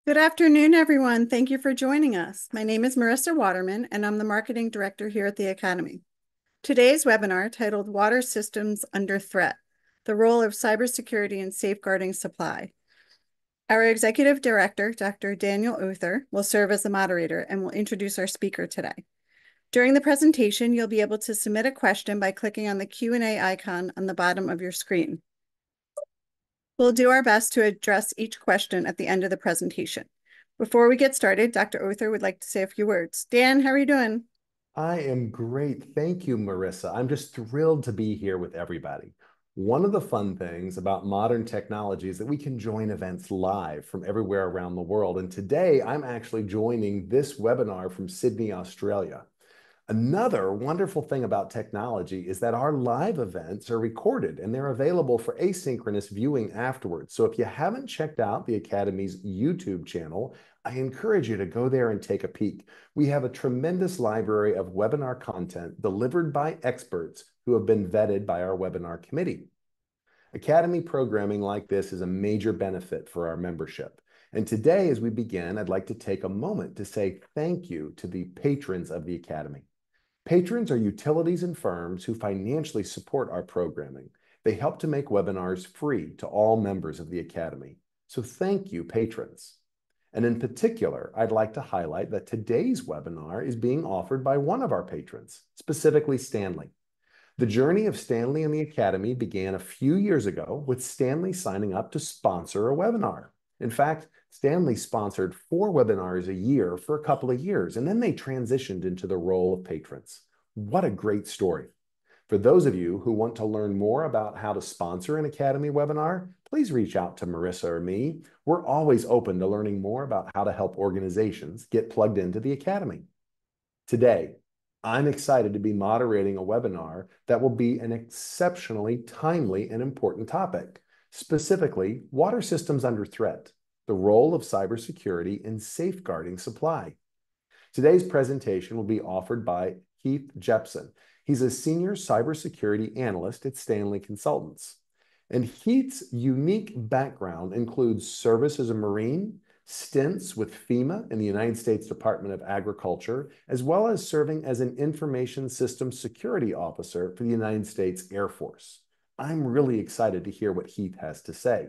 Good afternoon, everyone. Thank you for joining us. My name is Marissa Waterman, and I'm the Marketing Director here at the Academy. Today's webinar, titled Water Systems Under Threat, the Role of Cybersecurity in Safeguarding Supply. Our Executive Director, Dr. Daniel Uther, will serve as the moderator and will introduce our speaker today. During the presentation, you'll be able to submit a question by clicking on the Q&A icon on the bottom of your screen. We'll do our best to address each question at the end of the presentation. Before we get started, Dr. Uther would like to say a few words. Dan, how are you doing? I am great. Thank you, Marissa. I'm just thrilled to be here with everybody. One of the fun things about modern technology is that we can join events live from everywhere around the world. And today I'm actually joining this webinar from Sydney, Australia. Another wonderful thing about technology is that our live events are recorded and they're available for asynchronous viewing afterwards. So if you haven't checked out the Academy's YouTube channel, I encourage you to go there and take a peek. We have a tremendous library of webinar content delivered by experts who have been vetted by our webinar committee. Academy programming like this is a major benefit for our membership. And today, as we begin, I'd like to take a moment to say thank you to the patrons of the Academy. Patrons are utilities and firms who financially support our programming. They help to make webinars free to all members of the Academy. So thank you, patrons. And in particular, I'd like to highlight that today's webinar is being offered by one of our patrons, specifically Stanley. The journey of Stanley and the Academy began a few years ago with Stanley signing up to sponsor a webinar. In fact, Stanley sponsored 4 webinars a year for a couple of years, and then they transitioned into the role of patrons. What a great story. For those of you who want to learn more about how to sponsor an Academy webinar, please reach out to Marissa or me. We're always open to learning more about how to help organizations get plugged into the Academy. Today, I'm excited to be moderating a webinar that will be an exceptionally timely and important topic, specifically water systems under threat, the role of cybersecurity in safeguarding supply. Today's presentation will be offered by Heath Jepson. He's a senior cybersecurity analyst at Stanley Consultants. And Heath's unique background includes service as a Marine, stints with FEMA and the United States Department of Agriculture, as well as serving as an information systems security officer for the United States Air Force. I'm really excited to hear what Heath has to say.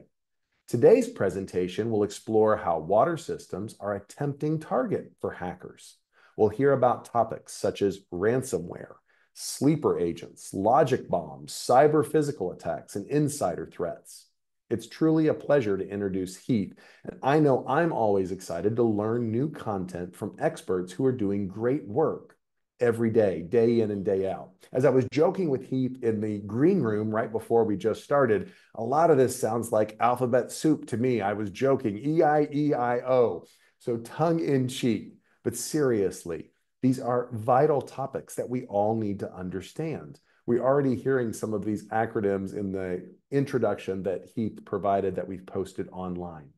Today's presentation will explore how water systems are a tempting target for hackers. We'll hear about topics such as ransomware, sleeper agents, logic bombs, cyber physical attacks, and insider threats. It's truly a pleasure to introduce Heath, and I know I'm always excited to learn new content from experts who are doing great work every day, day in and day out. As I was joking with Heath in the green room right before we just started, a lot of this sounds like alphabet soup to me. I was joking, E-I-E-I-O, so tongue in cheek. But seriously, these are vital topics that we all need to understand. We're already hearing some of these acronyms in the introduction that Heath provided that we've posted online.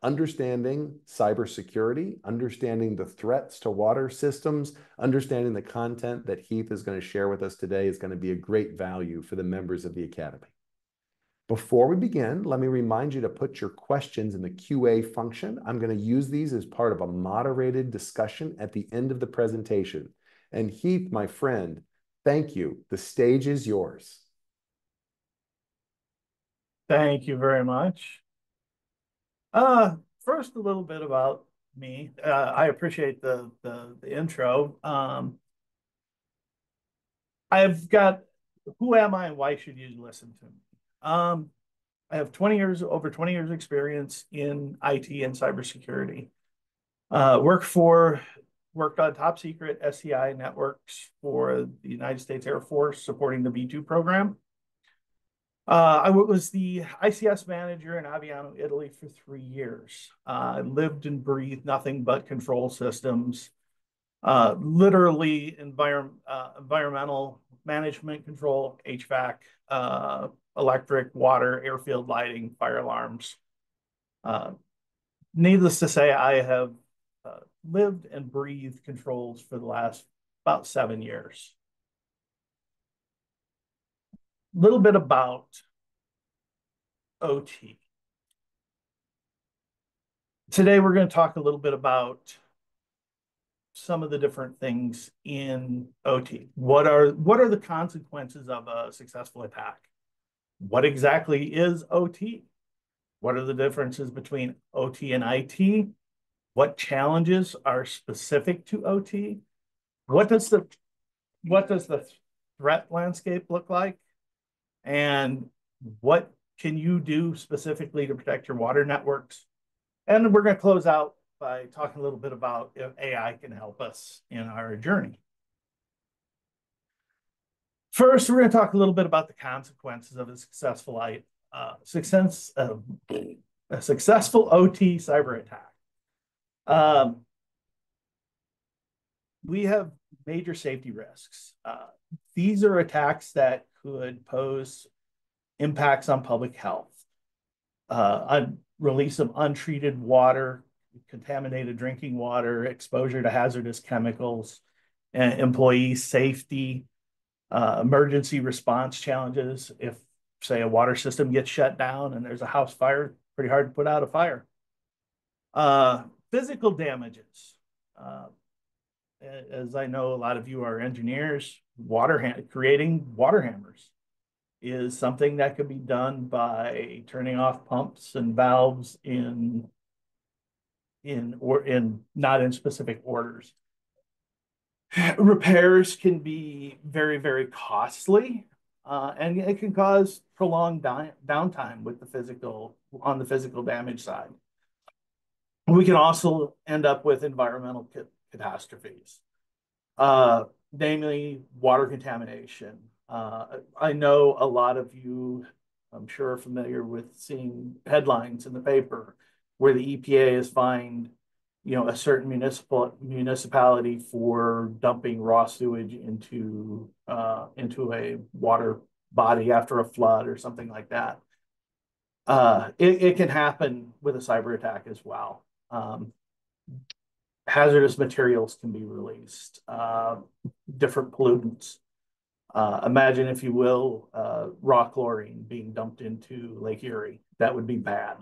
Understanding cybersecurity, understanding the threats to water systems, understanding the content that Heath is going to share with us today is going to be a great value for the members of the Academy. Before we begin, let me remind you to put your questions in the QA function. I'm going to use these as part of a moderated discussion at the end of the presentation. And Heath, my friend, thank you. The stage is yours. Thank you very much. First, a little bit about me. I appreciate the intro. I've got, who am I and why should you listen to me? I have over 20 years experience in IT and cybersecurity. Worked on top secret SCI networks for the United States Air Force supporting the B2 program. I was the ICS manager in Aviano, Italy for 3 years. I lived and breathed nothing but control systems, literally environmental management control, HVAC, electric, water, airfield lighting, fire alarms. Needless to say, I have lived and breathed controls for the last about 7 years. A little bit about OT. Today, we're going to talk a little bit about some of the different things in OT. What are the consequences of a successful attack? What exactly is OT? What are the differences between OT and IT? What challenges are specific to OT? What does the threat landscape look like? And what can you do specifically to protect your water networks? And we're going to close out by talking a little bit about if AI can help us in our journey. First, we're going to talk a little bit about the consequences of a successful OT cyber attack. We have major safety risks. These are attacks that could pose impacts on public health, release of untreated water, contaminated drinking water, exposure to hazardous chemicals, employee safety, emergency response challenges. If, say, a water system gets shut down and there's a house fire, pretty hard to put out a fire. Physical damages. As I know, a lot of you are engineers. Creating water hammers is something that could be done by turning off pumps and valves in not in specific orders. Repairs can be very, very costly, and it can cause prolonged downtime with on the physical damage side. We can also end up with environmental catastrophes, namely water contamination. I know a lot of you, I'm sure, are familiar with seeing headlines in the paper where the EPA has fined, a certain municipality for dumping raw sewage into a water body after a flood or something like that. It can happen with a cyber attack as well. Hazardous materials can be released, different pollutants. Imagine, if you will, raw chlorine being dumped into Lake Erie. That would be bad.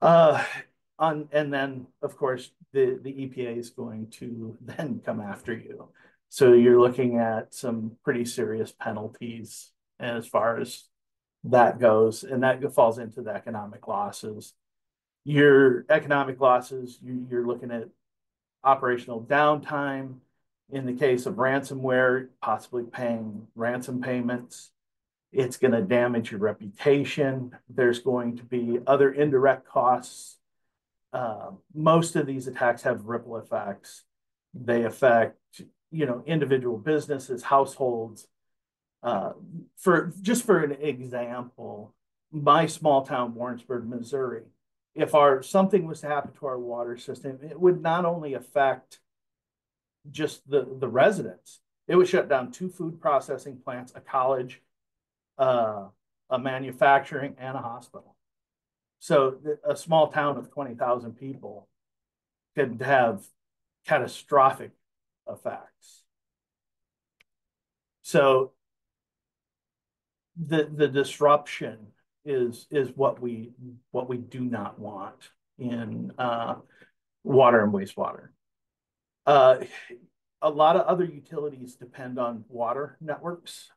And then, of course, the EPA is going to then come after you. So you're looking at some pretty serious penalties as far as that goes, and that falls into the economic losses. Your economic losses, you're looking at operational downtime. In the case of ransomware, possibly paying ransom payments. It's going to damage your reputation. There's going to be other indirect costs. Most of these attacks have ripple effects. They affect, individual businesses, households. For an example, my small town, Warrensburg, Missouri, if something was to happen to our water system, it would not only affect just the residents, it would shut down 2 food processing plants, a college, a manufacturing, and a hospital. So a small town of 20,000 people could have catastrophic effects. So the disruption is what we do not want in water and wastewater. A lot of other utilities depend on water networks,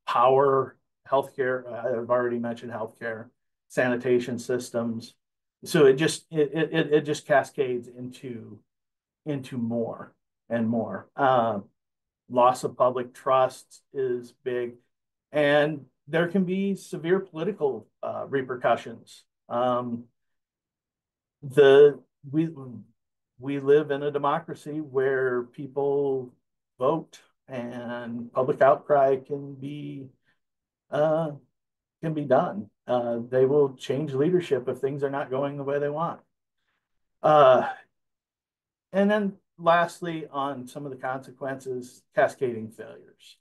power, healthcare. I've already mentioned healthcare, sanitation systems. So it just cascades into more and more. Loss of public trust is big, and there can be severe political repercussions. We live in a democracy where people vote, and public outcry can be done. They will change leadership if things are not going the way they want. And then lastly, on some of the consequences, cascading failures.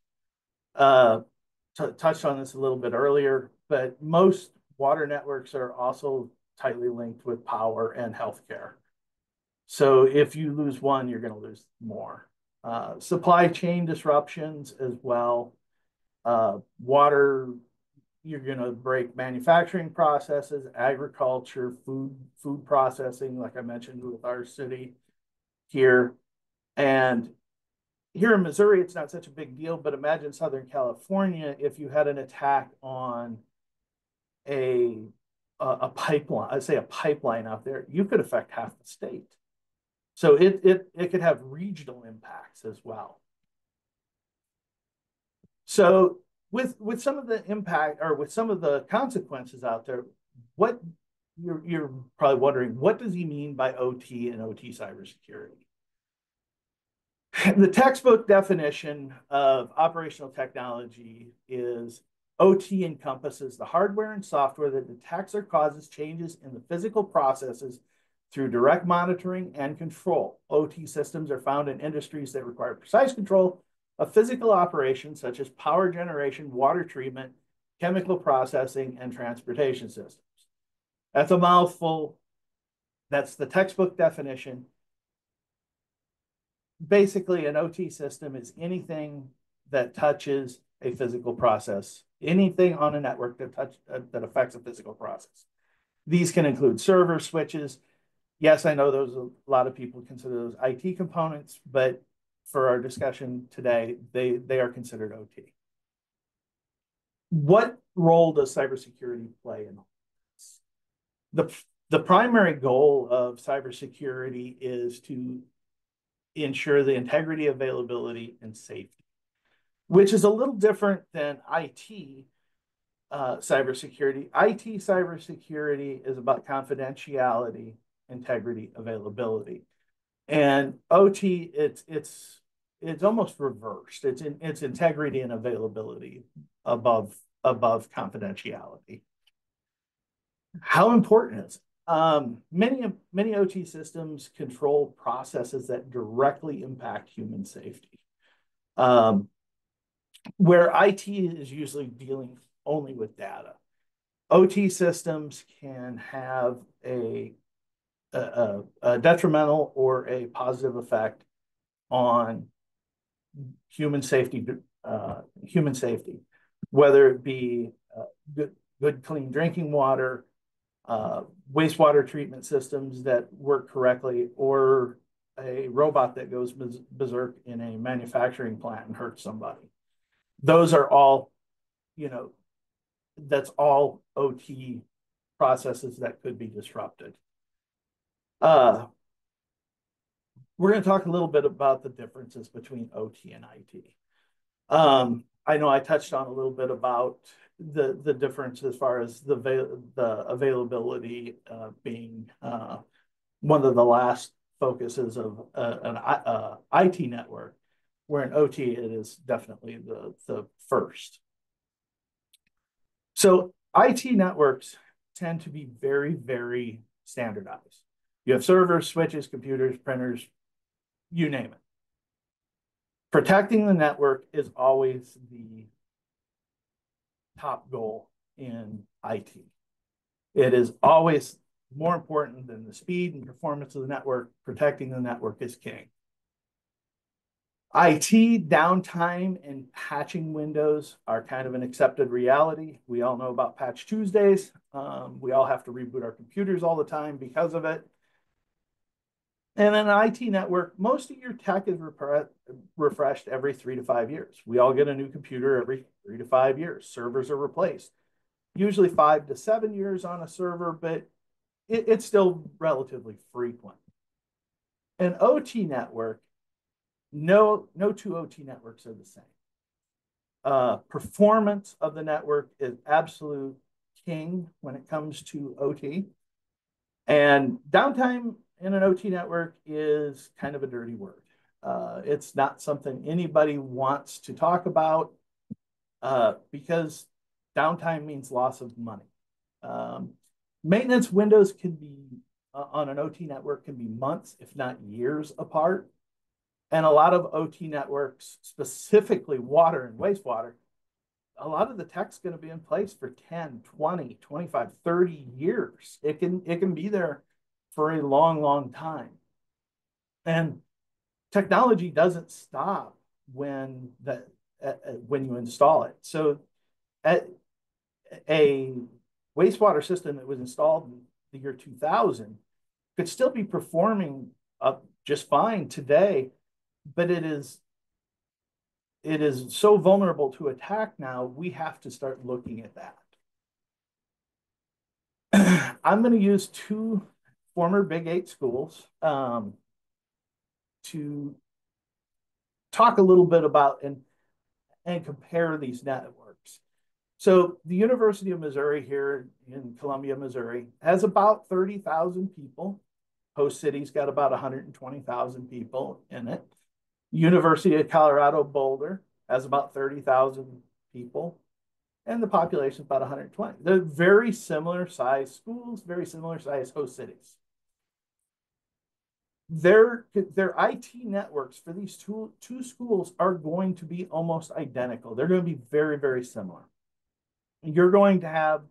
Touched on this a little bit earlier, but most water networks are also tightly linked with power and healthcare. So if you lose one, you're going to lose more. Supply chain disruptions as well. Water, you're going to break manufacturing processes, agriculture, food processing, like I mentioned with our city here. And here in Missouri, it's not such a big deal, but imagine Southern California if you had an attack on a pipeline, I'd say a pipeline out there, you could affect half the state. So it could have regional impacts as well. So with some of the impact or with some of the consequences out there, what you're probably wondering, what does he mean by OT and OT cybersecurity? The textbook definition of operational technology is OT encompasses the hardware and software that detects or causes changes in the physical processes through direct monitoring and control. OT systems are found in industries that require precise control of physical operations such as power generation, water treatment, chemical processing, and transportation systems. That's a mouthful. That's the textbook definition. Basically, an OT system is anything that touches a physical process, anything on a network that affects a physical process. These can include servers, switches. Yes, I know a lot of people consider those IT components, but for our discussion today, they are considered OT. What role does cybersecurity play in all this? The primary goal of cybersecurity is to ensure the integrity, availability, and safety, which is a little different than IT cybersecurity. IT cybersecurity is about confidentiality, integrity, availability. And OT, it's almost reversed. It's integrity and availability above confidentiality. How important is it? Many OT systems control processes that directly impact human safety, where IT is usually dealing only with data. OT systems can have a detrimental or a positive effect on human safety, whether it be good, clean drinking water, wastewater treatment systems that work correctly, or a robot that goes berserk in a manufacturing plant and hurts somebody. Those are all, that's all OT processes that could be disrupted. We're going to talk a little bit about the differences between OT and IT. I know I touched on a little bit about the difference as far as the availability being one of the last focuses of an IT network, where in OT it is definitely the first. So IT networks tend to be very, very standardized. You have servers, switches, computers, printers, you name it. Protecting the network is always the top goal in IT. It is always more important than the speed and performance of the network. Protecting the network is king. IT downtime and patching windows are kind of an accepted reality. We all know about Patch Tuesdays. We all have to reboot our computers all the time because of it. And in an IT network, most of your tech is refreshed every 3 to 5 years. We all get a new computer every 3 to 5 years. Servers are replaced. Usually 5 to 7 years on a server, but it's still relatively frequent. An OT network, no two OT networks are the same. Performance of the network is absolute king when it comes to OT. And downtime in an OT network is kind of a dirty word. It's not something anybody wants to talk about because downtime means loss of money. Maintenance windows can be on an OT network can be months, if not years apart. And a lot of OT networks, specifically water and wastewater, a lot of the tech's going to be in place for 10, 20, 25, 30 years. It can be there for a long, long time. And technology doesn't stop when you install it. So a wastewater system that was installed in the year 2000 could still be performing just fine today, but it is so vulnerable to attack now, we have to start looking at that. I'm going to use two former Big 8 schools to talk a little bit about and compare these networks. So the University of Missouri here in Columbia, Missouri, has about 30,000 people. Host city's got about 120,000 people in it. University of Colorado Boulder has about 30,000 people, and the population is about 120. They're very similar size schools, very similar size host cities. Their IT networks for these two schools are going to be almost identical. They're going to be very, very similar. You're going to have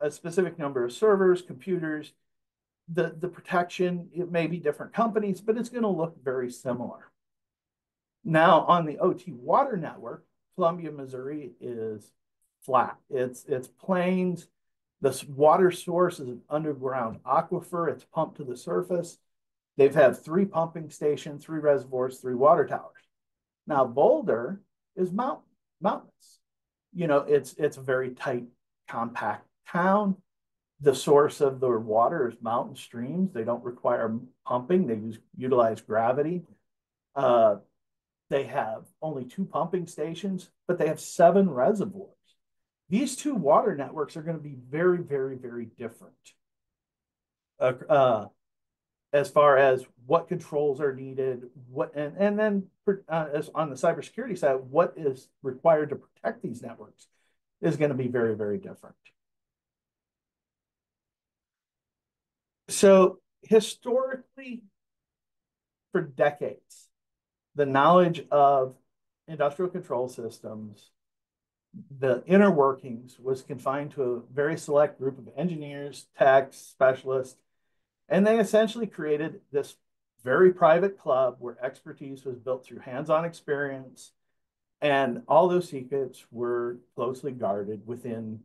a specific number of servers, computers, the protection, it may be different companies, but it's going to look very similar. Now, on the OT water network, Columbia, Missouri is flat. It's plains. This water source is an underground aquifer. It's pumped to the surface. They've had 3 pumping stations, 3 reservoirs, 3 water towers. Now, Boulder is mountainous. You know, it's a very tight, compact town. The source of their water is mountain streams. They don't require pumping. They utilize gravity. They have only 2 pumping stations, but they have 7 reservoirs. These 2 water networks are going to be very, very, very different as far as what controls are needed, and then as on the cybersecurity side, what is required to protect these networks is going to be very, very different. So historically, for decades, the knowledge of industrial control systems, the inner workings, was confined to a very select group of engineers, techs, specialists, and they essentially created this very private club where expertise was built through hands-on experience, and all those secrets were closely guarded within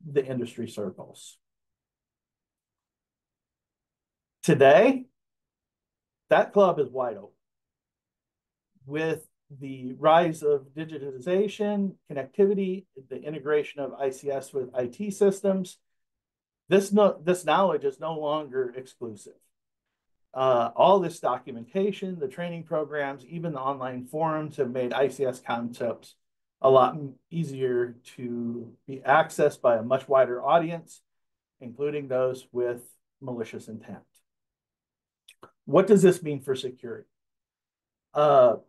the industry circles. Today, that club is wide open. With the rise of digitization, connectivity, the integration of ICS with IT systems, this knowledge is no longer exclusive. All this documentation, the training programs, even the online forums have made ICS concepts a lot easier to be accessed by a much wider audience, including those with malicious intent. What does this mean for security? The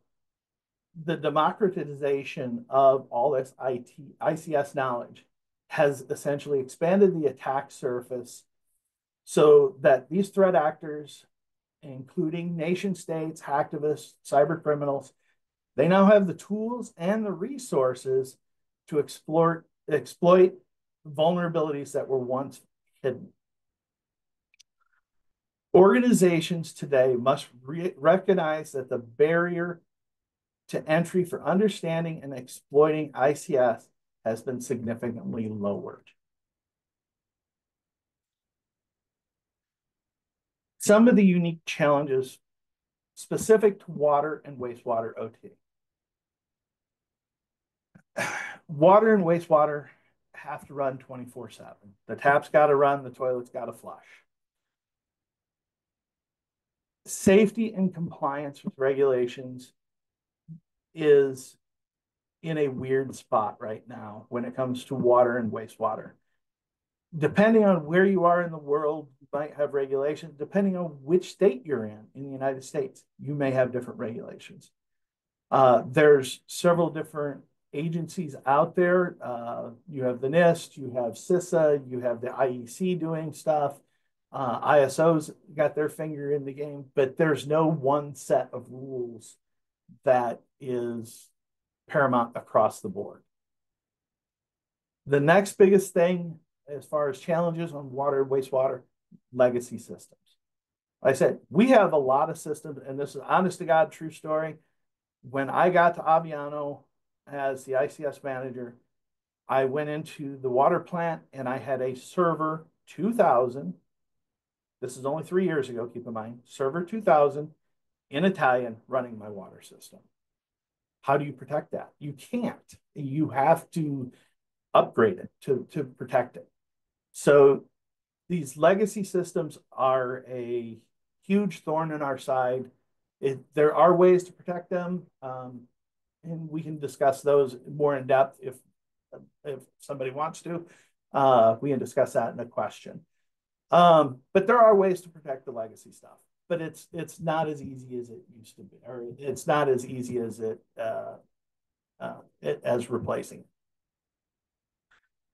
democratization of all this ICS knowledge has essentially expanded the attack surface so that these threat actors, including nation states, hacktivists, cyber criminals, they now have the tools and the resources to exploit vulnerabilities that were once hidden. Organizations today must recognize that the barrier to entry for understanding and exploiting ICS has been significantly lowered. Some of the unique challenges specific to water and wastewater OT. Water and wastewater have to run 24/7. The tap's got to run, the toilet's got to flush. Safety and compliance with regulations is in a weird spot right now when it comes to water and wastewater. Depending on where you are in the world, you might have regulations. Depending on which state you're in the United States, you may have different regulations. There's several different agencies out there. You have the NIST, you have CISA, you have the IEC doing stuff. ISO's got their finger in the game, but there's no one set of rules that is paramount across the board. The next biggest thing as far as challenges on water and wastewater, legacy systems. Like I said, we have a lot of systems, and this is honest to God, true story. When I got to Aviano as the ICS manager, I went into the water plant and I had a server 2000. This is only 3 years ago, keep in mind, server 2000 in Italian running my water system. How do you protect that? You can't. You have to upgrade it to protect it. So these legacy systems are a huge thorn in our side. There are ways to protect them, and we can discuss those more in depth if somebody wants to. We can discuss that in a question. But there are ways to protect the legacy stuff, but it's not as easy as it used to be, or it's not as easy as as replacing.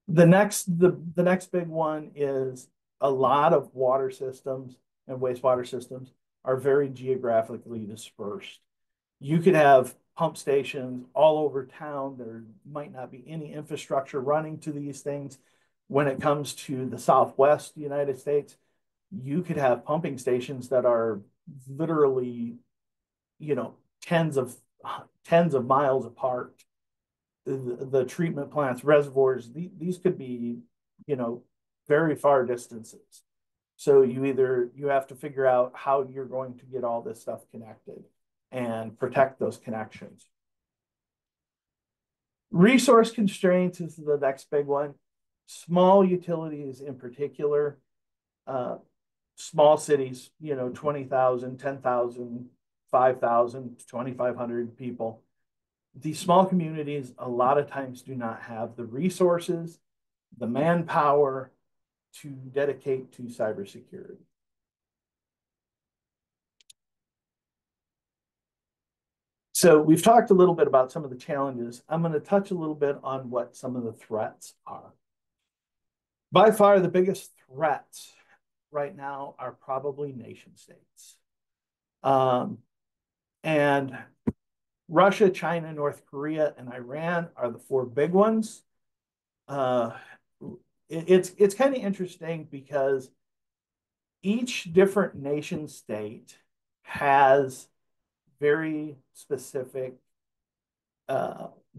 The next big one is a lot of water systems and wastewater systems are very geographically dispersed. You could have pump stations all over town. There might not be any infrastructure running to these things. When it comes to the Southwest United States, you could have pumping stations that are literally, tens of miles apart. The treatment plants, reservoirs, these could be, very far distances. So you have to figure out how you're going to get all this stuff connected and protect those connections. Resource constraints is the next big one. Small utilities in particular, small cities, 20,000, 10,000, 5,000, 2,500 people. These small communities a lot of times do not have the resources, the manpower to dedicate to cybersecurity. So we've talked a little bit about some of the challenges. I'm going to touch a little bit on what some of the threats are. By far, the biggest threats right now are probably nation states. And Russia, China, North Korea, and Iran are the four big ones. It's kind of interesting because each different nation state has very specific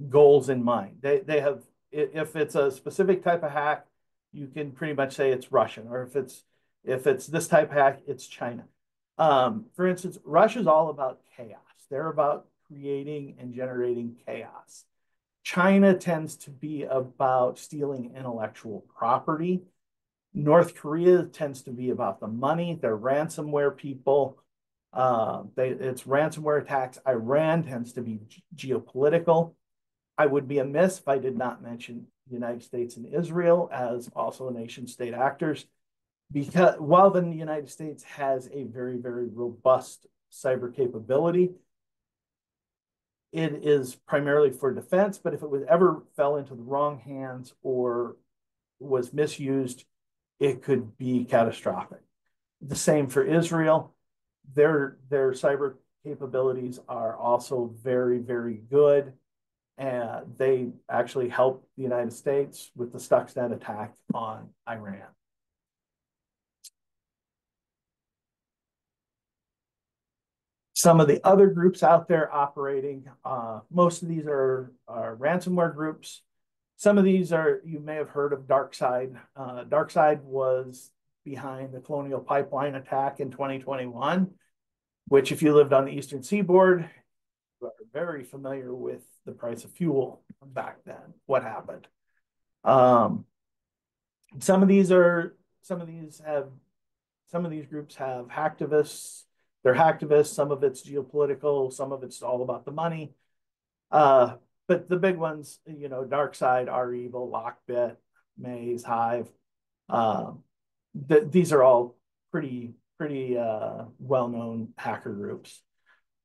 goals in mind. They have, if it's a specific type of hack, you can pretty much say it's Russian, or if it's this type of hack, it's China. For instance, Russia's all about chaos. They're about creating and generating chaos. China tends to be about stealing intellectual property. North Korea tends to be about the money. They're ransomware people. It's ransomware attacks. Iran tends to be geopolitical. I would be amiss if I did not mention the United States and Israel as also nation state actors, because while the United States has a very, very robust cyber capability, it is primarily for defense, but if it was ever fell into the wrong hands or was misused, it could be catastrophic. The same for Israel. Their cyber capabilities are also very, very good. And they actually helped the United States with the Stuxnet attack on Iran. Some of the other groups out there operating, most of these are ransomware groups. Some of these are, you may have heard of DarkSide. DarkSide was behind the Colonial Pipeline attack in 2021, which if you lived on the Eastern Seaboard, you are very familiar with the price of fuel back then, what happened. Some of these groups have hacktivists. They're hacktivists. Some of it's geopolitical. Some of it's all about the money. But the big ones, DarkSide, REvil, Lockbit, Maze, Hive. These are all pretty well-known hacker groups.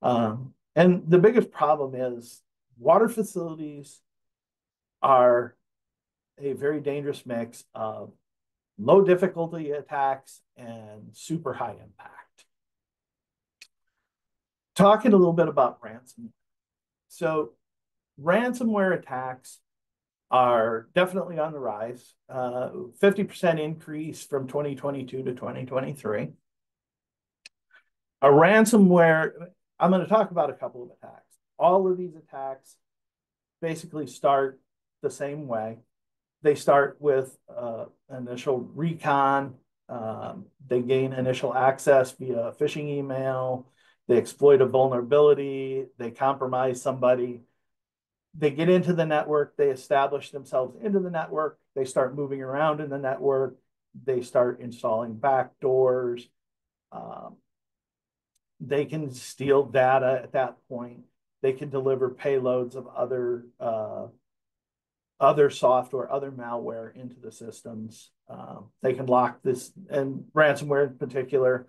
And the biggest problem is water facilities are a very dangerous mix of low difficulty attacks and super high impact. Talking a little bit about ransomware. So ransomware attacks are definitely on the rise, 50% increase from 2022 to 2023. A ransomware, I'm going to talk about a couple of attacks. All of these attacks basically start the same way. They start with initial recon. They gain initial access via phishing email. They exploit a vulnerability. They compromise somebody. They get into the network. They establish themselves into the network. They start moving around in the network. They start installing backdoors. Um, they can steal data at that point. They can deliver payloads of other software, other malware into the systems. They can lock this, and ransomware in particular,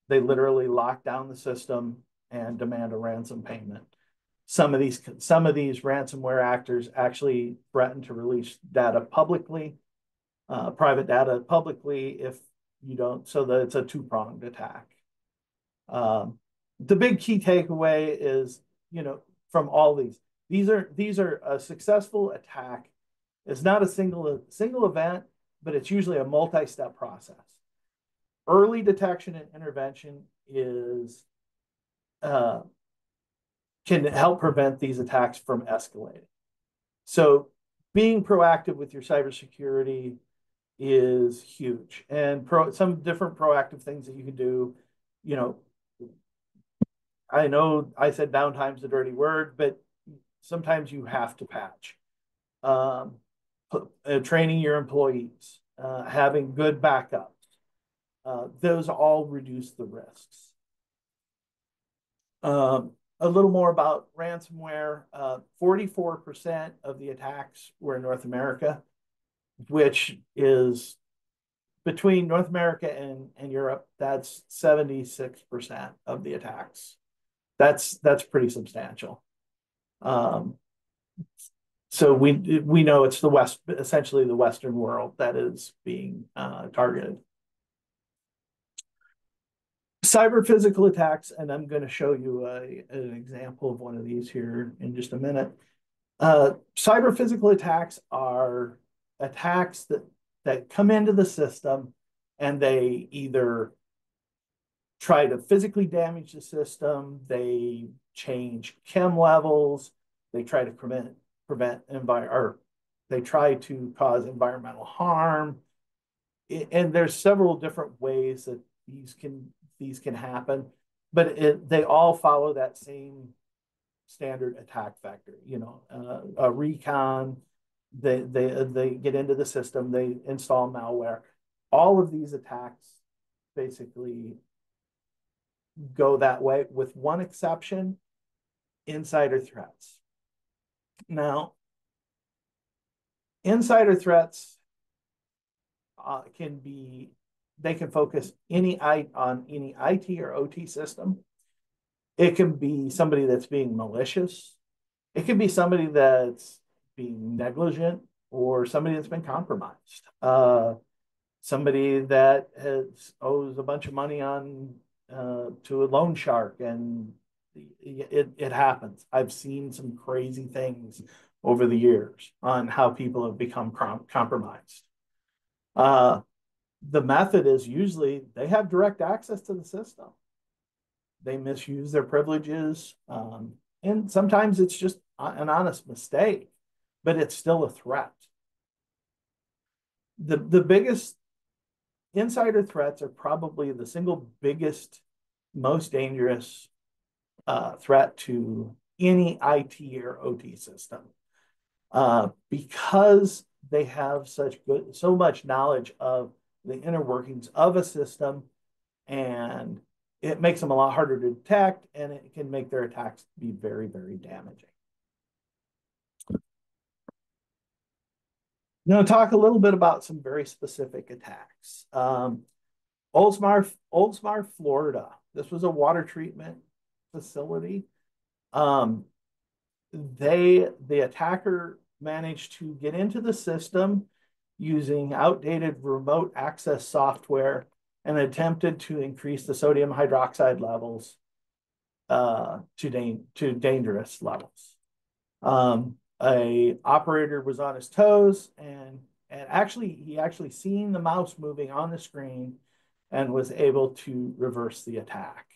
they literally lock down the system and demand a ransom payment. Some of these ransomware actors actually threaten to release data publicly, private data publicly, if you don't, so that it's a two-pronged attack. The big key takeaway is, from all these are a successful attack. It's not a single event, but it's usually a multi-step process. Early detection and intervention can help prevent these attacks from escalating. So being proactive with your cybersecurity is huge, and some different proactive things that you can do. I know I said downtime's a dirty word, but sometimes you have to patch. Training your employees, having good backups, those all reduce the risks. A little more about ransomware. 44% of the attacks were in North America, which is between North America and Europe. That's 76% of the attacks. That's pretty substantial. So we know it's essentially the Western world that is being targeted. Cyber physical attacks, and I'm going to show you an example of one of these here in just a minute. Cyber physical attacks are attacks that come into the system, and they either try to physically damage the system, they change chem levels, they try to they try to cause environmental harm, and there's several different ways that these can happen, but they all follow that same standard attack vector. A recon, they get into the system, they install malware. All of these attacks basically go that way, with one exception: insider threats. Now, insider threats they can focus on any IT or OT system. It can be somebody that's being malicious. It can be somebody that's being negligent, or somebody that's been compromised. Somebody that owes a bunch of money to a loan shark, and it happens. I've seen some crazy things over the years on how people have become compromised. The method is usually they have direct access to the system. They misuse their privileges, and sometimes it's just an honest mistake, but it's still a threat. The biggest insider threats are probably the single biggest, most dangerous threat to any IT or OT system, because they have so much knowledge of the inner workings of a system, and it makes them a lot harder to detect, and it can make their attacks be very, very damaging. I'm going to talk a little bit about some very specific attacks. Oldsmar, Florida. This was a water treatment facility. The attacker managed to get into the system using outdated remote access software, and attempted to increase the sodium hydroxide levels to dangerous levels. A operator was on his toes, and he actually seen the mouse moving on the screen and was able to reverse the attack.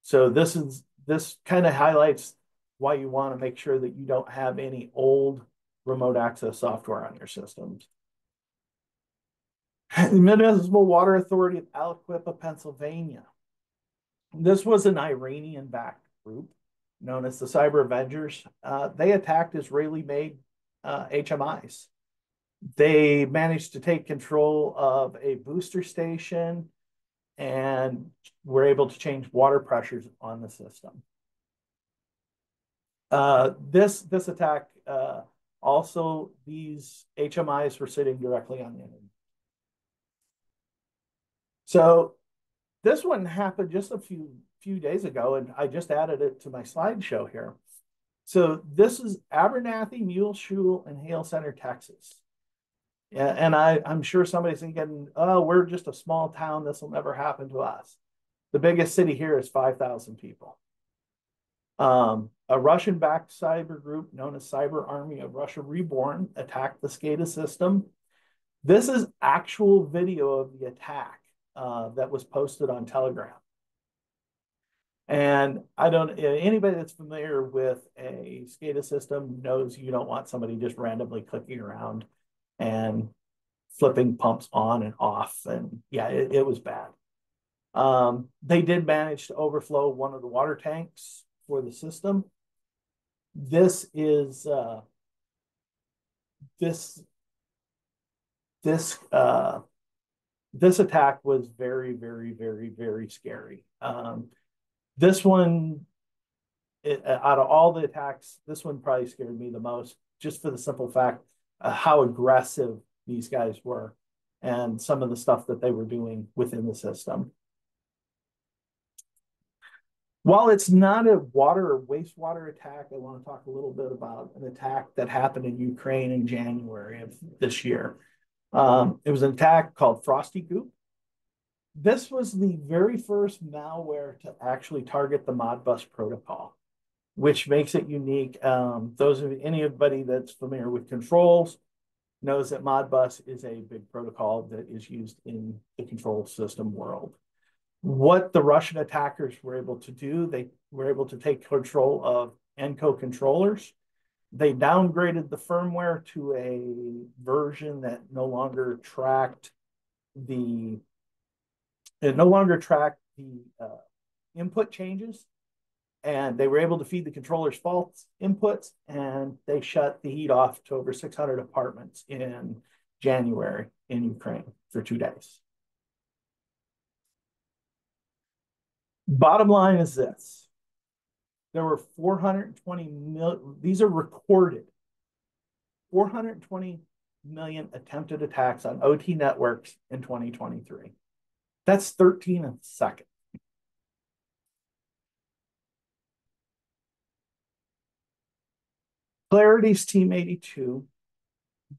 So this kind of highlights why you want to make sure that you don't have any old remote access software on your systems. The Municipal Water Authority of Aliquippa, Pennsylvania. This was an Iranian-backed group known as the Cyber Avengers. They attacked Israeli-made HMIs. They managed to take control of a booster station and were able to change water pressures on the system. This attack, also these HMIs were sitting directly on the internet. So this one happened just a few days ago, and I just added it to my slideshow here. So this is Abernathy, Muleshoe, and Hale Center, Texas. And I'm sure somebody's thinking, oh, we're just a small town. This will never happen to us. The biggest city here is 5,000 people. A Russian-backed cyber group known as Cyber Army of Russia Reborn attacked the SCADA system. This is actual video of the attack that was posted on Telegram. And anybody that's familiar with a SCADA system knows you don't want somebody just randomly clicking around and flipping pumps on and off. And yeah, it was bad. They did manage to overflow one of the water tanks for the system. This is this attack was very, very, very, very scary. This one, out of all the attacks, this one probably scared me the most, just for the simple fact how aggressive these guys were and some of the stuff that they were doing within the system. While it's not a water or wastewater attack, I want to talk a little bit about an attack that happened in Ukraine in January of this year. It was an attack called Frosty Goop. This was the very first malware to actually target the Modbus protocol, which makes it unique. Anybody that's familiar with controls knows that Modbus is a big protocol that is used in the control system world. What the Russian attackers were able to do, they were able to take control of ENCO controllers. They downgraded the firmware to a version that no longer tracked the input changes, and they were able to feed the controllers false inputs, and they shut the heat off to over 600 apartments in January in Ukraine for 2 days. Bottom line is this. There were 420 million, these are recorded, 420 million attempted attacks on OT networks in 2023. That's 13 a second. Clarity's Team 82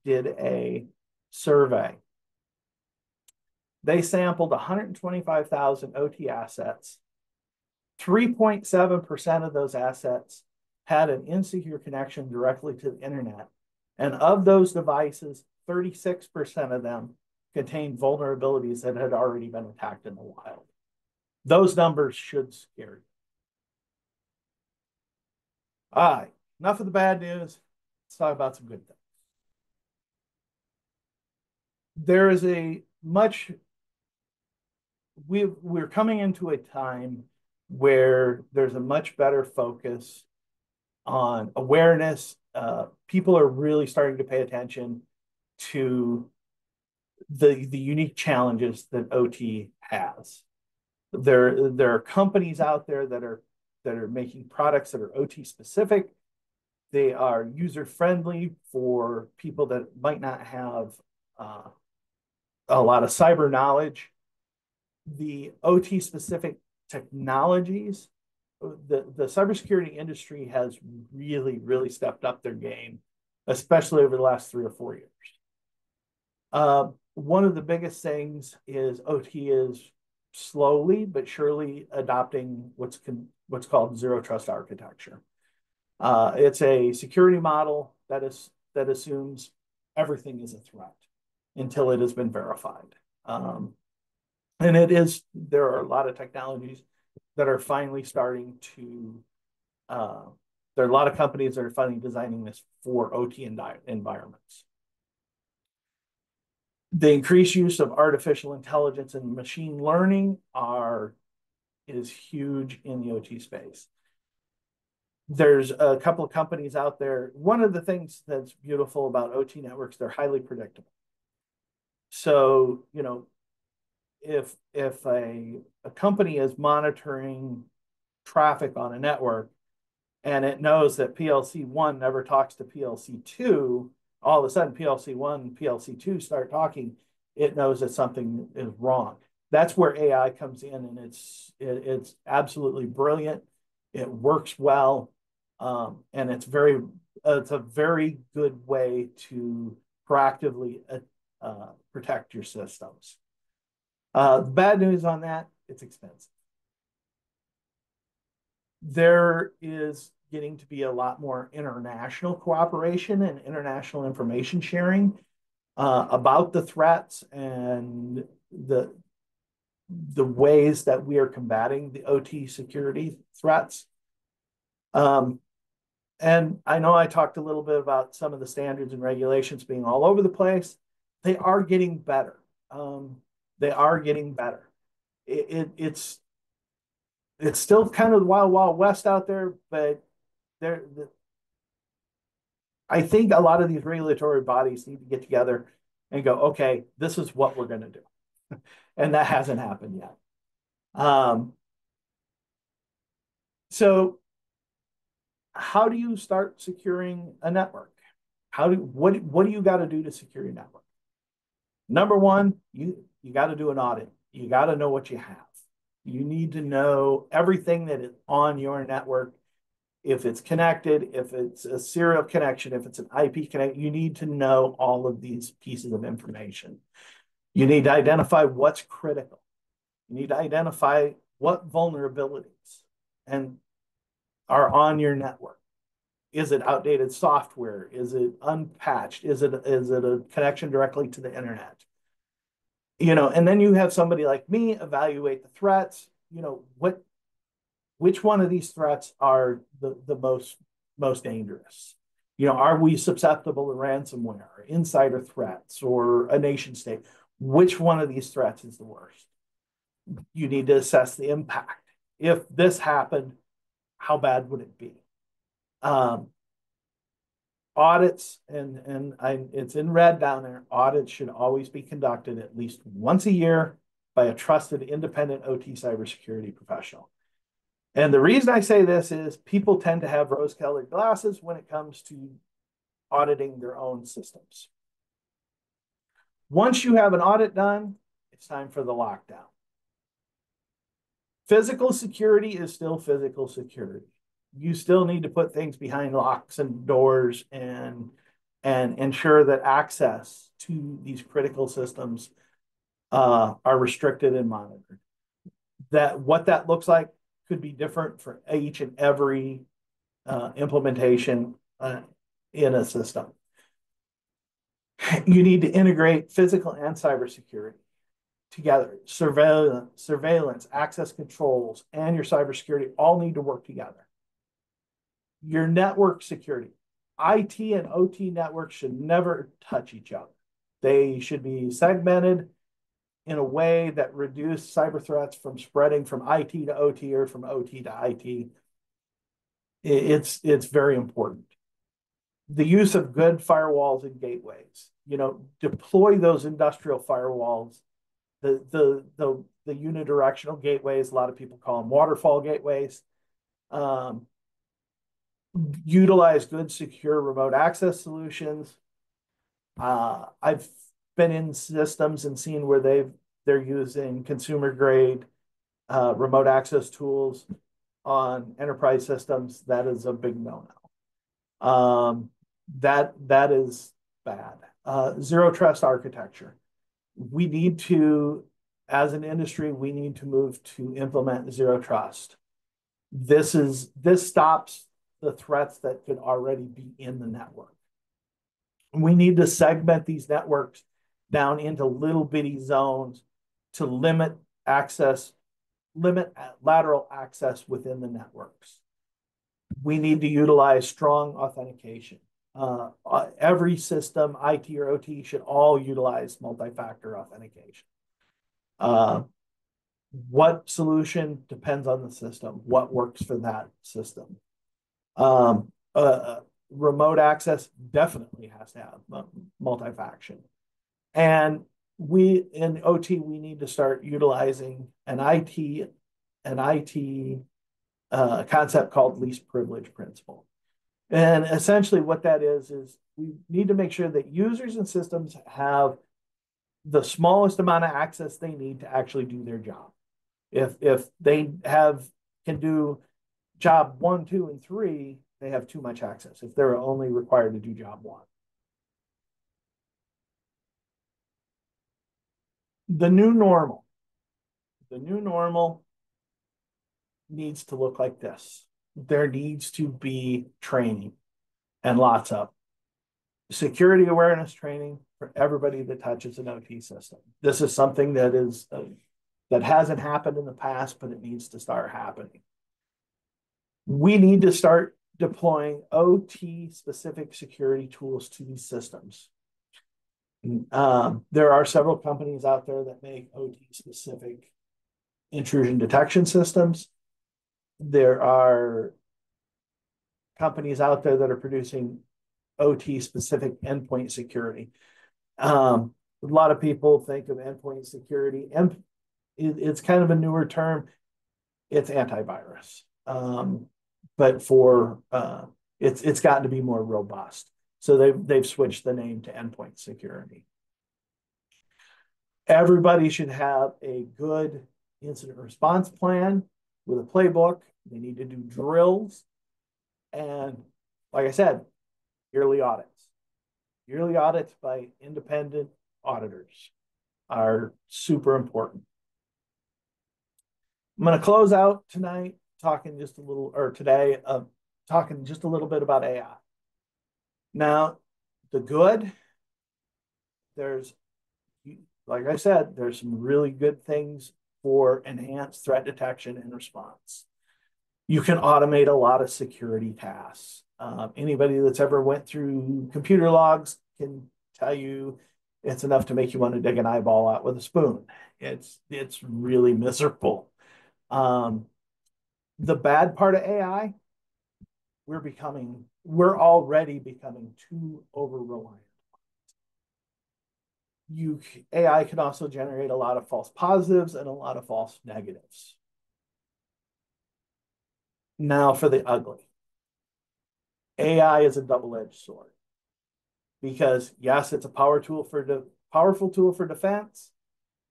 did a survey. They sampled 125,000 OT assets. 3.7% of those assets had an insecure connection directly to the internet. And of those devices, 36% of them contained vulnerabilities that had already been attacked in the wild. Those numbers should scare you. All right, enough of the bad news. Let's talk about some good things. There is we're coming into a time where there's a much better focus on awareness. People are really starting to pay attention to the unique challenges that OT has. There are companies out there that are making products that are OT specific. They are user friendly for people that might not have a lot of cyber knowledge. The OT specific technologies, the cybersecurity industry has really, really stepped up their game, especially over the last 3 or 4 years. One of the biggest things is OT is slowly but surely adopting what's called zero trust architecture. It's a security model that assumes everything is a threat until it has been verified. And there are a lot of technologies that are finally starting to There are a lot of companies that are finally designing this for OT environments. The increased use of artificial intelligence and machine learning is huge in the OT space. There's a couple of companies out there. One of the things that's beautiful about OT networks, they're highly predictable. So, if a company is monitoring traffic on a network and it knows that PLC1 never talks to PLC2, all of a sudden PLC1 and PLC2 start talking, it knows that something is wrong. That's where AI comes in, and it's absolutely brilliant. It works well, and it's a very good way to proactively protect your systems. The bad news on that, it's expensive. There is getting to be a lot more international cooperation and international information sharing about the threats and the ways that we are combating the OT security threats. And I know I talked a little bit about some of the standards and regulations being all over the place. They are getting better. They are getting better. It's still kind of the wild, wild west out there, but I think a lot of these regulatory bodies need to get together and go, okay, this is what we're going to do. And that hasn't happened yet. So how do you start securing a network? What do you got to do to secure your network? Number one, you got to do an audit. You got to know what you have. You need to know everything that is on your network. If it's connected, if it's a serial connection, if it's an IP connection, you need to know all of these pieces of information. You need to identify what's critical. You need to identify what vulnerabilities are on your network. Is it outdated software? Is it unpatched? Is it a connection directly to the internet? And then you have somebody like me evaluate the threats. Which one of these threats are the most dangerous? Are we susceptible to ransomware, or insider threats, or a nation state? Which one of these threats is the worst? You need to assess the impact. If this happened, how bad would it be? Audits, and it's in red down there, audits should always be conducted at least once a year by a trusted independent OT cybersecurity professional. And the reason I say this is people tend to have rose-colored glasses when it comes to auditing their own systems. Once you have an audit done, it's time for the lockdown. Physical security is still physical security. You still need to put things behind locks and doors and ensure that access to these critical systems are restricted and monitored. What that looks like could be different for each and every implementation in a system. You need to integrate physical and cybersecurity together. Surveillance, access controls, and your cybersecurity all need to work together. Your network security, IT and OT networks should never touch each other. They should be segmented in a way that reduce cyber threats from spreading from IT to OT or from OT to IT. It's very important. The use of good firewalls and gateways. Deploy those industrial firewalls. The unidirectional gateways, a lot of people call them waterfall gateways. Utilize good, secure remote access solutions. I've been in systems and seen where they're using consumer grade remote access tools on enterprise systems. That is a big no-no. That is bad. Zero trust architecture. We need to, as an industry, we need to move to implement zero trust. This stops the threats that could already be in the network. We need to segment these networks down into little bitty zones to limit lateral access within the networks. We need to utilize strong authentication. Every system, IT or OT, should all utilize multi-factor authentication. What solution depends on the system, what works for that system. Remote access definitely has to have multi-faction. And we in OT, we need to start utilizing an IT concept called least privilege principle. And essentially what that is we need to make sure that users and systems have the smallest amount of access they need to actually do their job. If they can do job 1, 2, and 3, they have too much access if they're only required to do job 1. The new normal. The new normal needs to look like this. There needs to be training, and lots of security awareness training for everybody that touches an OT system. This is something that that hasn't happened in the past, but it needs to start happening. We need to start deploying OT specific security tools to these systems. There are several companies out there that make OT specific intrusion detection systems. There are companies out there that are producing OT specific endpoint security. A lot of people think of endpoint security, and it's kind of a newer term. It's antivirus, but for it's gotten to be more robust. So they've switched the name to endpoint security. Everybody should have a good incident response plan with a playbook. They need to do drills, and like I said, yearly audits. Yearly audits by independent auditors are super important. I'm going to close out tonight talking just a little, or today, talking just a little bit about AI. Now, the good, there's, like I said, there's some really good things for enhanced threat detection and response. You can automate a lot of security tasks. Anybody that's ever went through computer logs can tell you it's enough to make you want to dig an eyeball out with a spoon. It's really miserable. The bad part of AI, we're already becoming too over reliant. AI can also generate a lot of false positives and a lot of false negatives. Now for the ugly. AI is a double-edged sword because yes, it's a powerful tool for defense,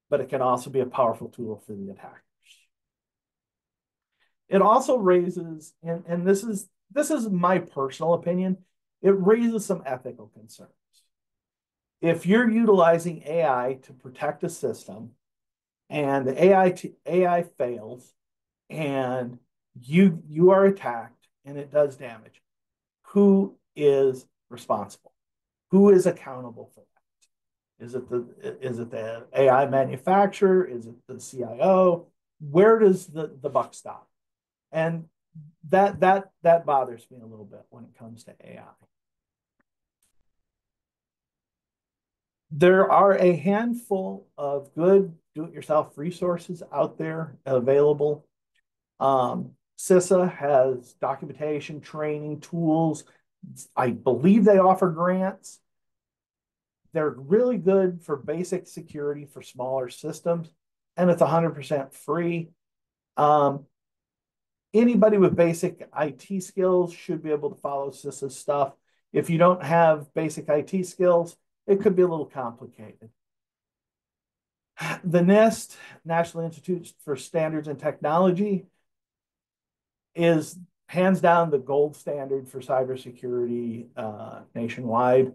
but it can also be a powerful tool for the attackers. It also raises, and this is my personal opinion, it raises some ethical concerns. If you're utilizing AI to protect a system and the AI fails and you are attacked and it does damage, who is responsible? Who is accountable for that? Is it the AI manufacturer? Is it the CIO? Where does the buck stop? And that bothers me a little bit when it comes to AI. There are a handful of good do-it-yourself resources out there available. CISA has documentation, training, tools. I believe they offer grants. They're really good for basic security for smaller systems, and it's 100% free. Anybody with basic IT skills should be able to follow CISA's stuff. If you don't have basic IT skills, it could be a little complicated. The NIST, National Institute for Standards and Technology, is hands down the gold standard for cybersecurity nationwide.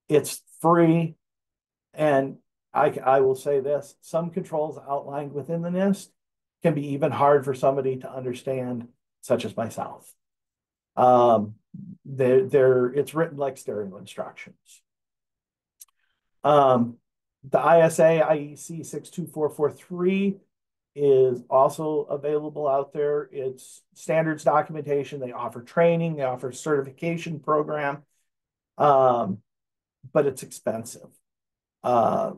It's free, and I will say this, some controls outlined within the NIST can be even hard for somebody to understand, such as myself. It's written like stereo instructions. The ISA IEC 62443 is also available out there. It's standards documentation. They offer training. They offer a certification program, but it's expensive. Uh,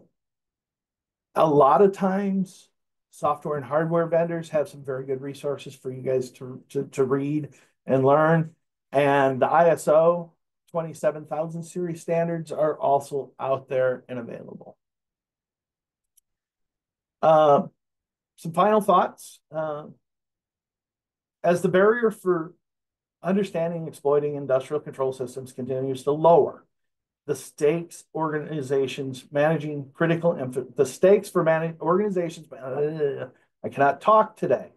a lot of times, software and hardware vendors have some very good resources for you guys to read and learn. And the ISO 27000 series standards are also out there and available. Some final thoughts. As the barrier for understanding and exploiting industrial control systems continues to lower, the stakes organizations managing critical the stakes for organizations I cannot talk today.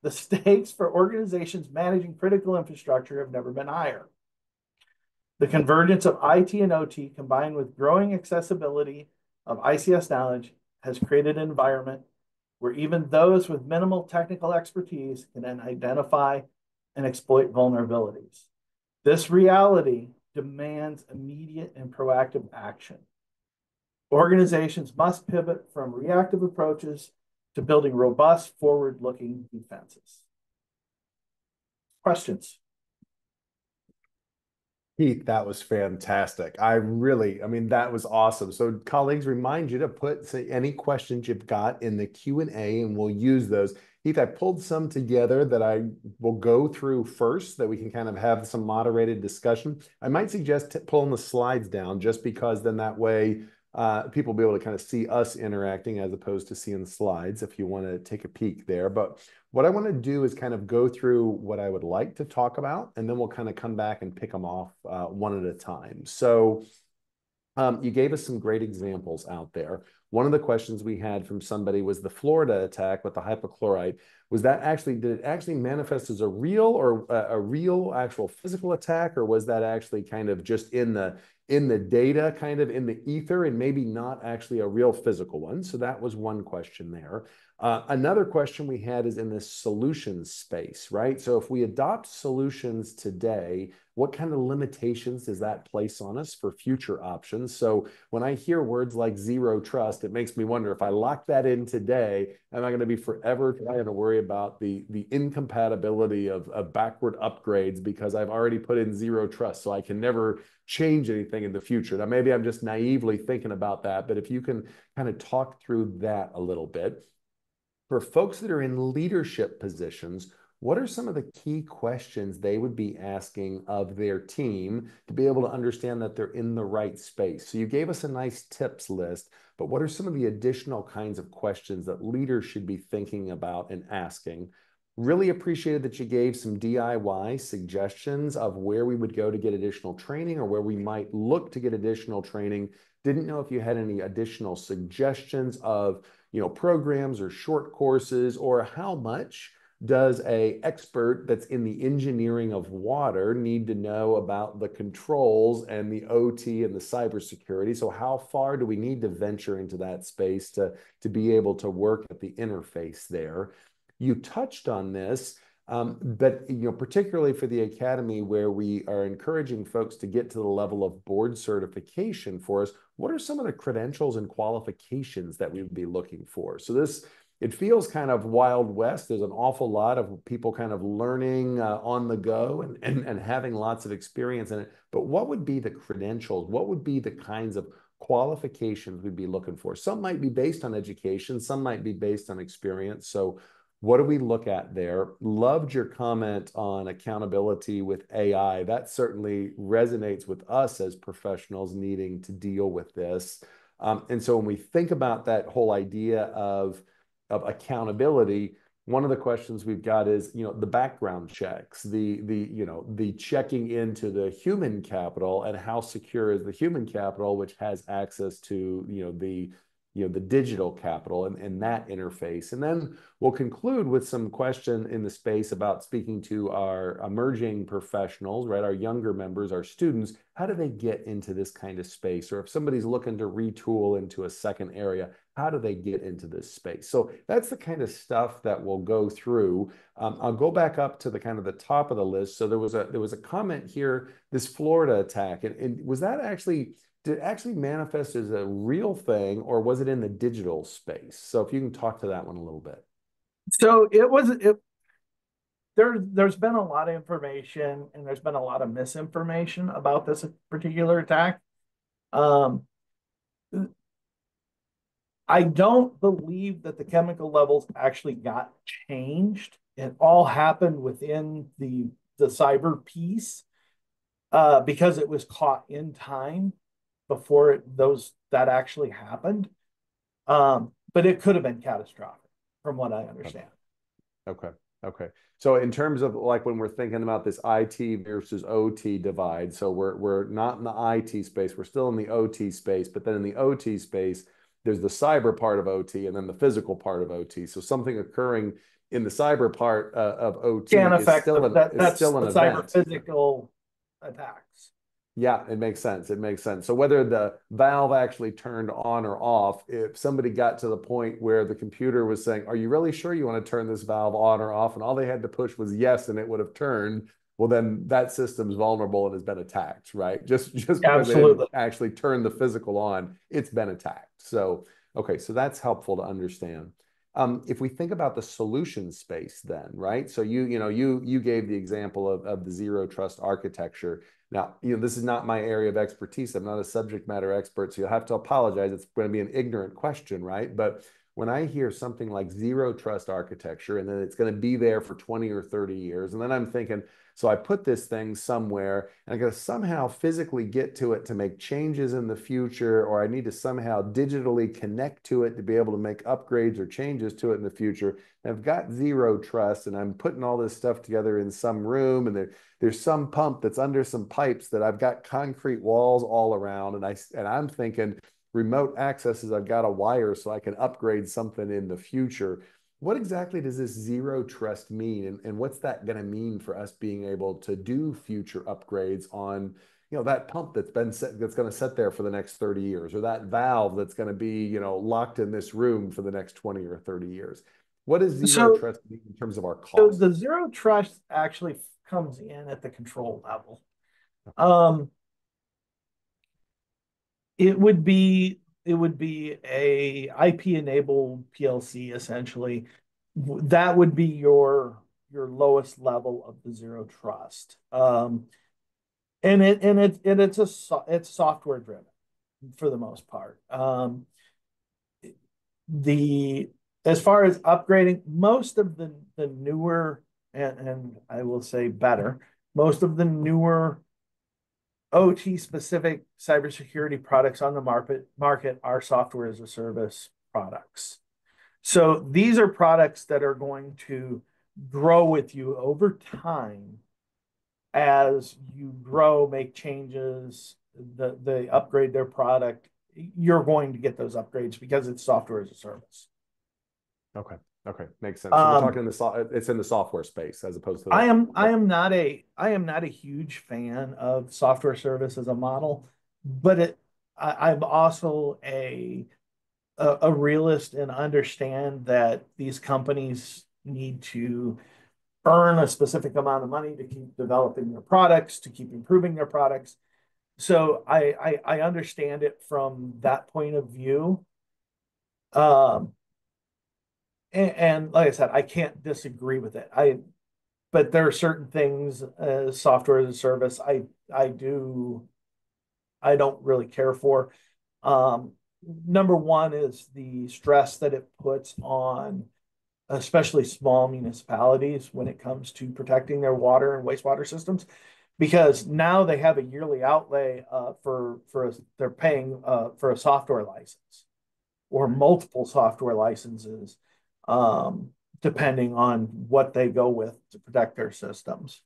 The stakes for organizations managing critical infrastructure have never been higher. The convergence of IT and OT combined with growing accessibility of ICS knowledge has created an environment where even those with minimal technical expertise can then identify and exploit vulnerabilities. This reality demands immediate and proactive action. Organizations must pivot from reactive approaches to building robust, forward-looking defenses. Questions? Keith, that was fantastic. I mean, that was awesome. So colleagues, remind you to put any questions you've got in the Q&A and we'll use those. Keith, I pulled some together that I will go through first so that we can kind of have some moderated discussion. I might suggest pulling the slides down just because then that way people will be able to kind of see us interacting as opposed to seeing slides if you want to take a peek there. But what I want to do is kind of go through what I would like to talk about, and then we'll kind of come back and pick them off one at a time. So you gave us some great examples out there. One of the questions we had from somebody was the Florida attack with the hypochlorite. Was that actually, did it actually manifest as a real or a real actual physical attack, or was that actually kind of just in the data, kind of in the ether, and maybe not actually a real physical one? So that was one question there. Another question we had is in this solutions space, right? So if we adopt solutions today, what kind of limitations does that place on us for future options? So when I hear words like zero trust, it makes me wonder, if I lock that in today, am I going to be forever trying to worry about the incompatibility of backward upgrades because I've already put in zero trust, so I can never change anything in the future? Now, maybe I'm just naively thinking about that, but if you can kind of talk through that a little bit. For folks that are in leadership positions, what are some of the key questions they would be asking of their team to be able to understand that they're in the right space? So you gave us a nice tips list, but what are some of the additional kinds of questions that leaders should be thinking about and asking? Really appreciated that you gave some DIY suggestions of where we would go to get additional training or where we might look to get additional training. Didn't know if you had any additional suggestions of programs or short courses, or how much does a expert that's in the engineering of water need to know about the controls and the OT and the cybersecurity? So how far do we need to venture into that space to be able to work at the interface there? You touched on this, but particularly for the Academy, where we are encouraging folks to get to the level of board certification for us, what are some of the credentials and qualifications that we would be looking for? So it feels kind of Wild West. There's an awful lot of people kind of learning on the go and having lots of experience in it. But what would be the credentials? What would be the kinds of qualifications we'd be looking for? Some might be based on education. Some might be based on experience. So what do we look at there? Loved your comment on accountability with AI. That certainly resonates with us as professionals needing to deal with this. And so when we think about that whole idea of accountability, one of the questions we've got is, the background checks, the checking into the human capital, and how secure is the human capital, which has access to, the digital capital and that interface. And then we'll conclude with some question in the space about speaking to our emerging professionals, right? Our younger members, our students, how do they get into this kind of space? Or if somebody's looking to retool into a second area, how do they get into this space? So that's the kind of stuff that we'll go through. I'll go back up to the kind of the top of the list. So there was a comment here, this Florida attack, and was that actually, did it actually manifest as a real thing, or was it in the digital space? So if you can talk to that one a little bit. So there's been a lot of information and there's been a lot of misinformation about this particular attack. Um, I don't believe that the chemical levels actually got changed. It all happened within the cyber piece, because it was caught in time before that actually happened. But it could have been catastrophic, from what I understand. Okay. Okay. So in terms of like when we're thinking about this IT versus OT divide, so we're not in the IT space, we're still in the OT space, but then in the OT space, there's the cyber part of OT and then the physical part of OT. So something occurring in the cyber part of OT Can affect is that's still an the cyber event. physical attacks. Yeah, it makes sense. It makes sense. So whether the valve actually turned on or off, if somebody got to the point where the computer was saying, "Are you really sure you want to turn this valve on or off?" and all they had to push was yes, and it would have turned, well, then that system's vulnerable and has been attacked, right? Just because they didn't Absolutely. actually turn the physical on, it's been attacked. So, okay, so that's helpful to understand. If we think about the solution space, then, right? So you gave the example of the zero trust architecture. Now, this is not my area of expertise. I'm not a subject matter expert, so you'll have to apologize. It's going to be an ignorant question, right? But when I hear something like zero trust architecture and then it's going to be there for 20 or 30 years, and then I'm thinking, so I put this thing somewhere and I got to somehow physically get to it to make changes in the future, or I need to somehow digitally connect to it to be able to make upgrades or changes to it in the future. And I've got zero trust and I'm putting all this stuff together in some room and there's some pump that's under some pipes that I've got concrete walls all around. And I'm thinking remote accesses, I've got a wire so I can upgrade something in the future. What exactly does this zero trust mean? And what's that going to mean for us being able to do future upgrades on, that pump that's been set, that's going to sit there for the next 30 years, or that valve that's going to be, locked in this room for the next 20 or 30 years? What does zero So, trust mean in terms of our so cost? the zero trust actually comes in at the control level. Okay. Um, it would be a IP enabled PLC essentially. That would be your lowest level of the zero trust. It's software driven for the most part. The As far as upgrading, most of the newer and I will say better, most of the newer OT specific cybersecurity products on the market are software as a service products. So these are products that are going to grow with you over time as you grow, make changes, they upgrade their product. You're going to get those upgrades because it's software as a service. Okay. Okay. Makes sense. So we're Um, talking it's in the software space as opposed to I am I the, am not a huge fan of software service as a model, but I'm also a realist and understand that these companies need to earn a specific amount of money to keep developing their products, to keep improving their products. So I understand it from that point of view. Um, and like I said, I can't disagree with it. But there are certain things, software as a service, I don't really care for. Um, Number one is the stress that it puts on, especially small municipalities when it comes to protecting their water and wastewater systems, because now they have a yearly outlay they're paying for a software license or multiple software licenses, um, depending on what they go with to protect their systems.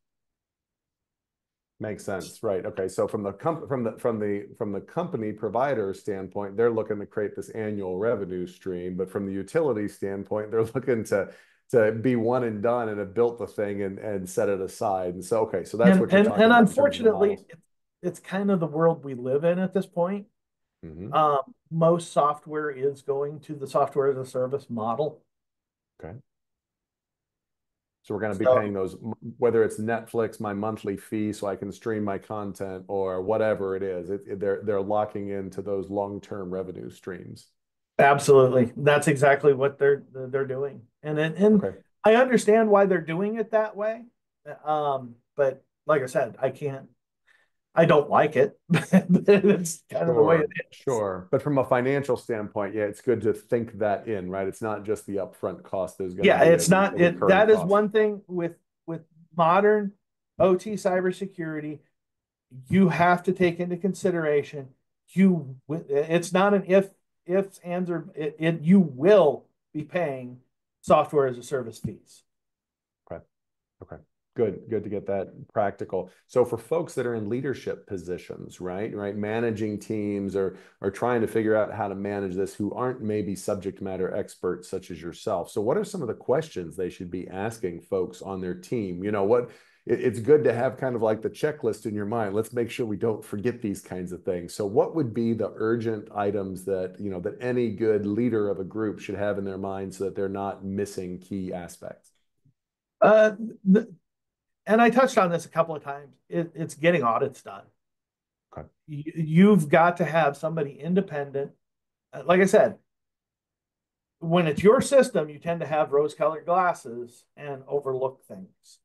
makes sense, right? Okay, so from the company provider standpoint, they're looking to create this annual revenue stream, but from the utility standpoint, they're looking to be one and done and have built the thing and set it aside. And so, okay, so that's And what you're and talking and about in terms of the unfortunately, models. it's kind of the world we live in at this point. Hmm. Most software is going to the software as a service model. Okay. So we're going to be paying So, those, whether it's Netflix, my monthly fee, so I can stream my content, or whatever it is. They're locking into those long-term revenue streams. Absolutely. That's exactly what they're doing. And Okay. I understand why they're doing it that way. But like I said, I don't like it, but it's kind of the way it Sure, is. sure. But from a financial standpoint, yeah, it's good to think that in, right? It's not just the upfront cost. There's going to Yeah, be it's not a it recurring that is cost. one thing with modern OT cybersecurity, you have to take into consideration it's not an ifs, ands, or you will be paying software as a service fees. Okay. Okay. Good to get that practical. So for folks that are in leadership positions, right, managing teams or trying to figure out how to manage this who aren't maybe subject matter experts such as yourself. So what are some of the questions they should be asking folks on their team? It's good to have kind of like the checklist in your mind. Let's make sure we don't forget these kinds of things. So what would be the urgent items that any good leader of a group should have in their mind so that they're not missing key aspects? Uh, and I touched on this a couple of times. It's getting audits done. Okay. You've got to have somebody independent. Like I said, when it's your system, you tend to have rose-colored glasses and overlook things.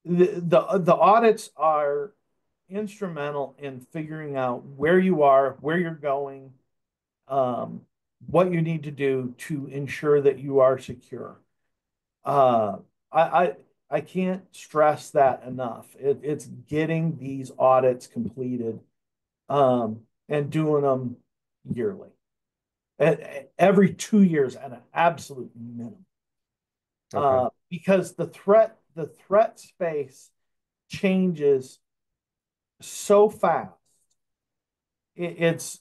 The audits are instrumental in figuring out where you are, where you're going, um, what you need to do to ensure that you are secure. Uh, I, I I can't stress that enough. It's getting these audits completed, and doing them yearly, every 2 years at an absolute minimum. Okay. Because the threat space changes so fast. It's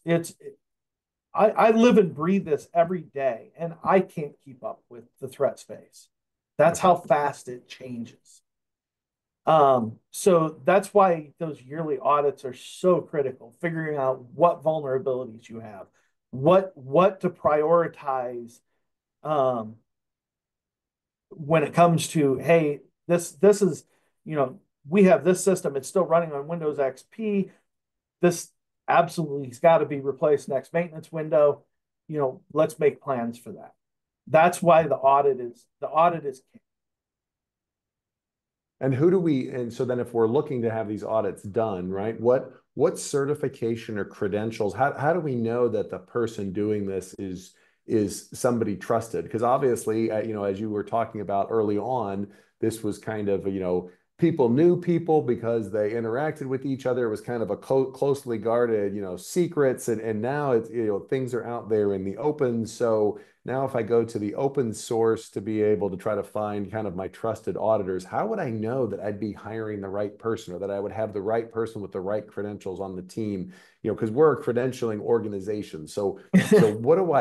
I live and breathe this every day, and I can't keep up with the threat space. That's Okay. how fast it changes. So that's why those yearly audits are so critical, figuring out what vulnerabilities you have, what to prioritize, um, when it comes to, hey, this is, we have this system, it's still running on Windows XP. This absolutely has got to be replaced next maintenance window. Let's make plans for that. That's why the audit is king. And so then if we're looking to have these audits done, right, what certification or credentials, how do we know that the person doing this is somebody trusted? Because obviously, as you were talking about early on, this was kind of, people knew people because they interacted with each other. It was kind of a closely guarded, secrets. And now it's, things are out there in the open. So now, if I go to the open source to be able to try to find kind of my trusted auditors, how would I know that I'd be hiring the right person or that I would have the right person with the right credentials on the team? Because we're a credentialing organization. So what do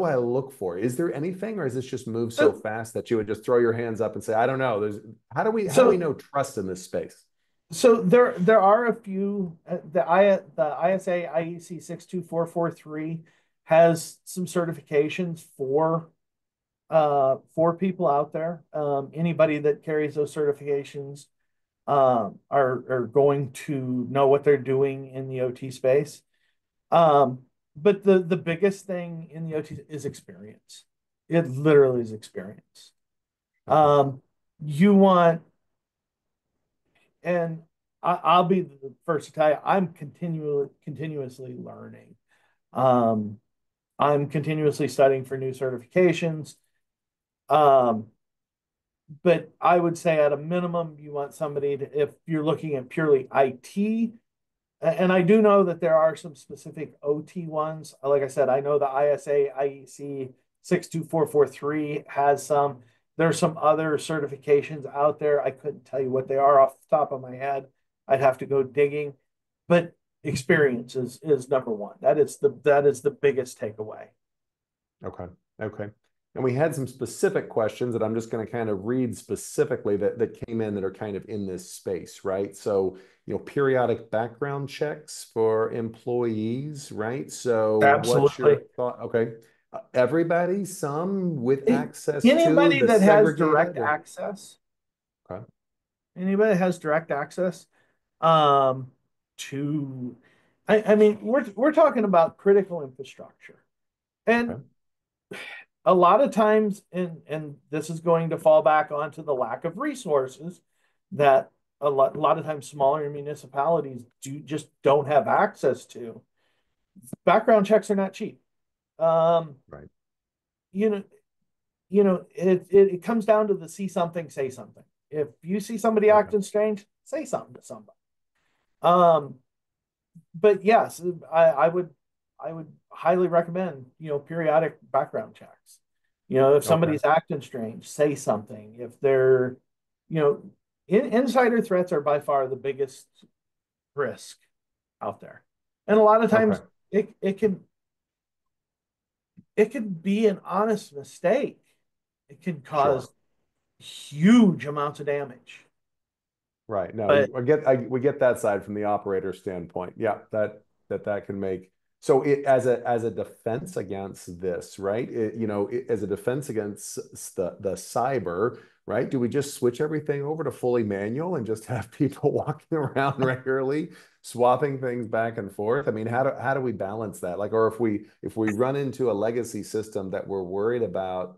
I look for? Is there anything, or is this just moved so fast that you would just throw your hands up and say, I don't know? How do we so know trust in this space? So there are a few. The ISA IEC 62443 has some certifications for people out there. Anybody that carries those certifications, are going to know what they're doing in the OT space. But the biggest thing in the OT is experience. It literally is experience. Okay. Um, you want and I'll be the first to tell you, I'm continuously learning. Um, I'm continuously studying for new certifications. Um, but I would say at a minimum, you want somebody to, if you're looking at purely IT, and I do know that there are some specific OT ones. Like I said, I know the ISA IEC 62443 has some. There's some other certifications out there. I couldn't tell you what they are off the top of my head. I'd have to go digging. But experience is number one. That is the biggest takeaway. Okay. Okay. And we had some specific questions that I'm just going to kind of read specifically that came in that are kind of in this space, right? So, periodic background checks for employees, right? So, what's your Absolutely. thought? Okay. Everybody, some with access to Anybody the that has segregated direct or access, okay. anybody that has direct access, um, to, I mean, we're talking about critical infrastructure. And Okay. a lot of times, and this is going to fall back onto the lack of resources that a lot of times smaller municipalities just don't have access to. Background checks are not cheap. Um, Right. you know, it comes down to the see something, say something. If you see somebody Okay. acting strange, say something to somebody. Um, but yes, I would highly recommend, periodic background checks. If Okay. somebody's acting strange, say something. If they're, you know, insider threats are by far the biggest risk out there. And a lot of Okay. times it can be an honest mistake. It can Sure. cause huge amounts of damage. Right. No, But we get that side from the operator standpoint. Yeah, that can make so it as a defense against this, right? As a defense against the cyber, right? Do we just switch everything over to fully manual and just have people walking around regularly, swapping things back and forth? I mean, how do we balance that? Like, or if we run into a legacy system that we're worried about,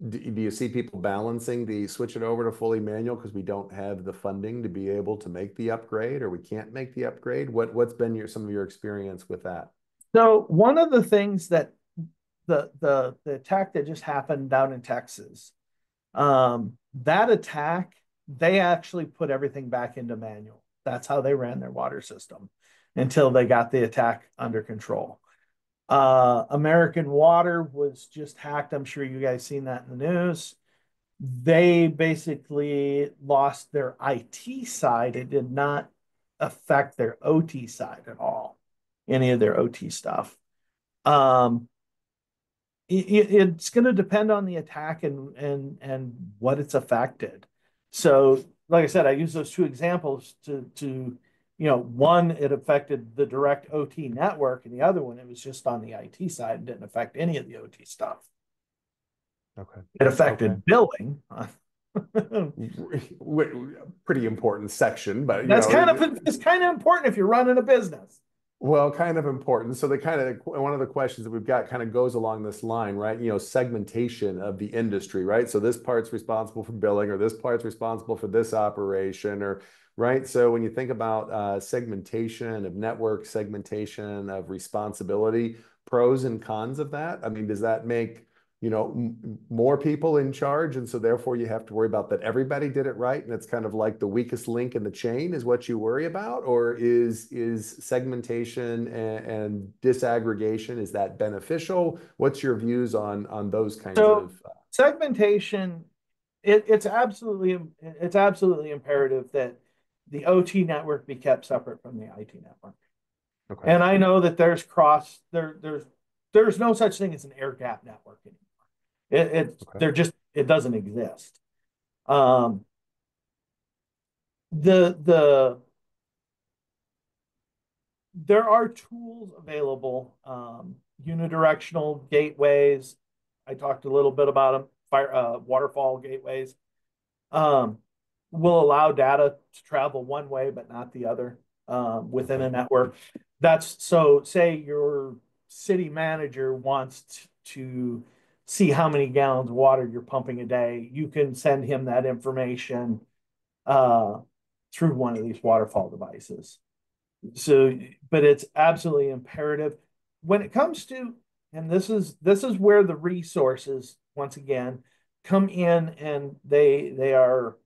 do you see people balancing the switch it over to fully manual because we don't have the funding to be able to make the upgrade, or we can't make the upgrade? What's been some of your experience with that? so one of the things that the attack that just happened down in Texas, that attack, they actually put everything back into manual. That's how they ran their water system until they got the attack under control. American Water was just hacked. I'm sure you guys seen that in the news. They basically lost their IT side. It did not affect their OT side at all, any of their OT stuff. Um, it's going to depend on the attack and what it's affected. So, like I said, I use those two examples to one, it affected the direct OT network, and the other one, it was just on the IT side and didn't affect any of the OT stuff. Okay. It Okay. affected billing. Pretty important section, but It's kind of important if you're running a business. well, kind of important. So one of the questions that we've got kind of goes along this line, right? Segmentation of the industry, right? So this part's responsible for billing, or this part's responsible for this operation, or right. So when you think about segmentation of network, segmentation of responsibility, pros and cons of that, I mean, does that make more people in charge, and so therefore you have to worry about that everybody did it right, and it's kind of like the weakest link in the chain is what you worry about? Or is segmentation and disaggregation, is that beneficial? What's your views on those kinds So of segmentation, it's absolutely imperative that the OT network be kept separate from the IT network. okay. And I know that there's no such thing as an air gap network anymore. Okay. It doesn't exist. Um, the there are tools available, unidirectional gateways. I talked a little bit about them. Waterfall gateways um, will allow data to travel one way but not the other within Okay. a network. That's so. Say your city manager wants to see how many gallons of water you're pumping a day. You can send him that information uh, through one of these waterfall devices. So, but it's absolutely imperative when it comes to, and this is where the resources once again come in, and they are,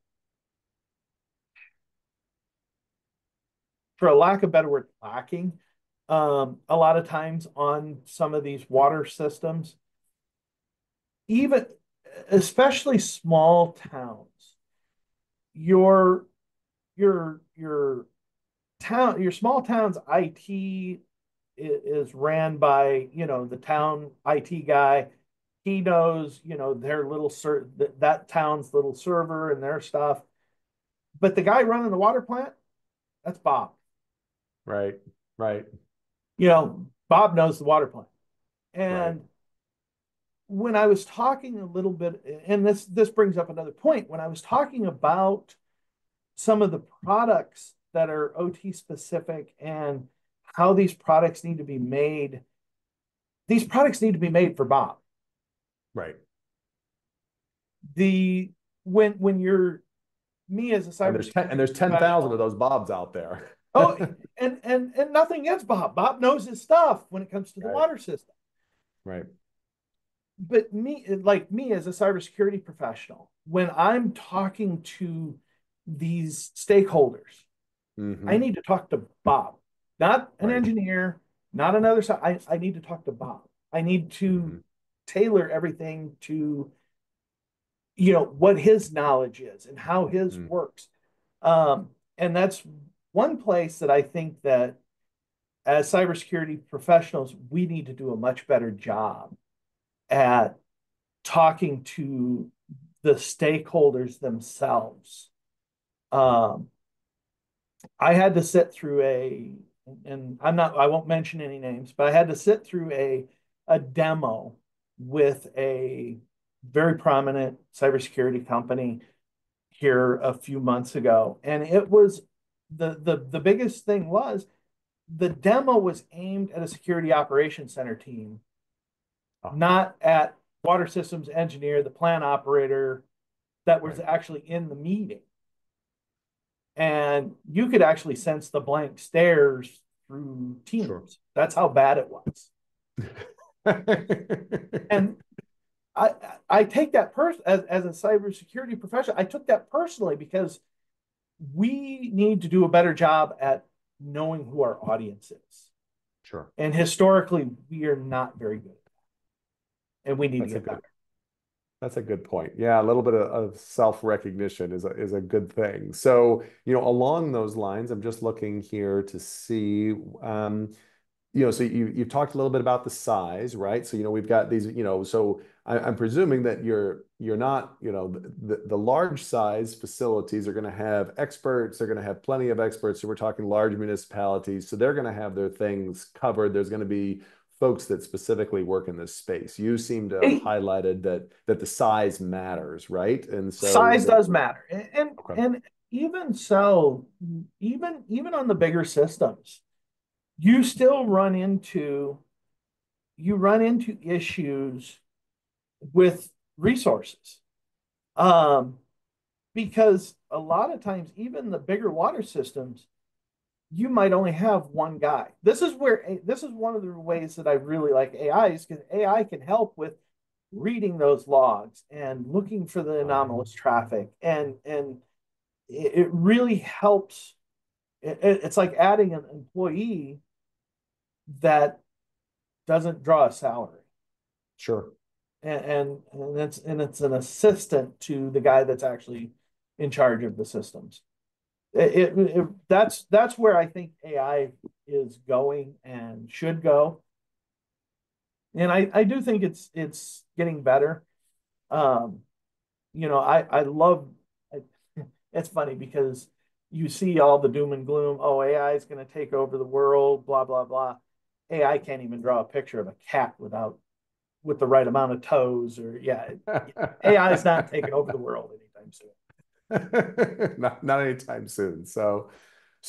for a lack of better word, lacking. A lot of times on some of these water systems, even especially small towns, your your your small town's IT is ran by, the town IT guy. He knows, their that town's little server and their stuff. But the guy running the water plant, that's Bob. Right. Right. Bob knows the water plant. Right. And when I was talking a little bit, and this brings up another point, when I was talking about some of the products that are OT specific and how these products need to be made, these products need to be made for Bob. Right. The when you're me as a And cybersecurity there's 10,000 of professional. those Bobs out there. Oh, and nothing against Bob. Bob knows his stuff when it comes to the Right. water system. Right. But me as a cybersecurity professional, when I'm talking to these stakeholders, I Mm-hmm. need to talk to Bob, not an Right. engineer, not another side. I need to talk to Bob. I need to Mm-hmm. tailor everything to what his knowledge is and how his Mm. works. And that's one place that I think that as cybersecurity professionals, we need to do a much better job at talking to the stakeholders themselves. Um, I had to sit through and I won't mention any names, but I had to sit through a demo with a very prominent cybersecurity company here a few months ago. And it was the biggest thing was the demo was aimed at a security operations center team, Oh, not at water systems engineer, the plant operator that was right. actually in the meeting. And you could actually sense the blank stares through Sure. Teams. That's how bad it was. And I I take that as a cybersecurity professional. I took that personally because we need to do a better job at knowing who our audience is. Sure. And historically, we are not very good, and we need to That's a get good better. That's a good point. Yeah, a little bit of self-recognition is a good thing. So, along those lines, I'm just looking here to see, so you've talked a little bit about the size, right? So, we've got these, so I'm presuming that you're not, the large size facilities are going to have experts, they're going to have plenty of experts. So we're talking large municipalities. So they're going to have their things covered. There's going to be folks that specifically work in this space. You seem to have Hey, highlighted that the size matters, right? And so size does matter, okay. and even so, even on the bigger systems, you still run into issues with resources. Um, because a lot of times, even the bigger water systems, you might only have one guy. This is one of the ways that I really like AI is because AI can help with reading those logs and looking for the anomalous traffic, and it really helps. It's like adding an employee that doesn't draw a salary, Sure. and it's an assistant to the guy that's actually in charge of the systems. That's where I think AI is going and should go, and I do think it's getting better. Um, I love. I, it's funny because you see all the doom and gloom. Oh, AI is going to take over the world. Blah blah blah. AI can't even draw a picture of a cat with the right amount of toes. Or yeah, AI is not taking over the world anytime soon. Not anytime soon. So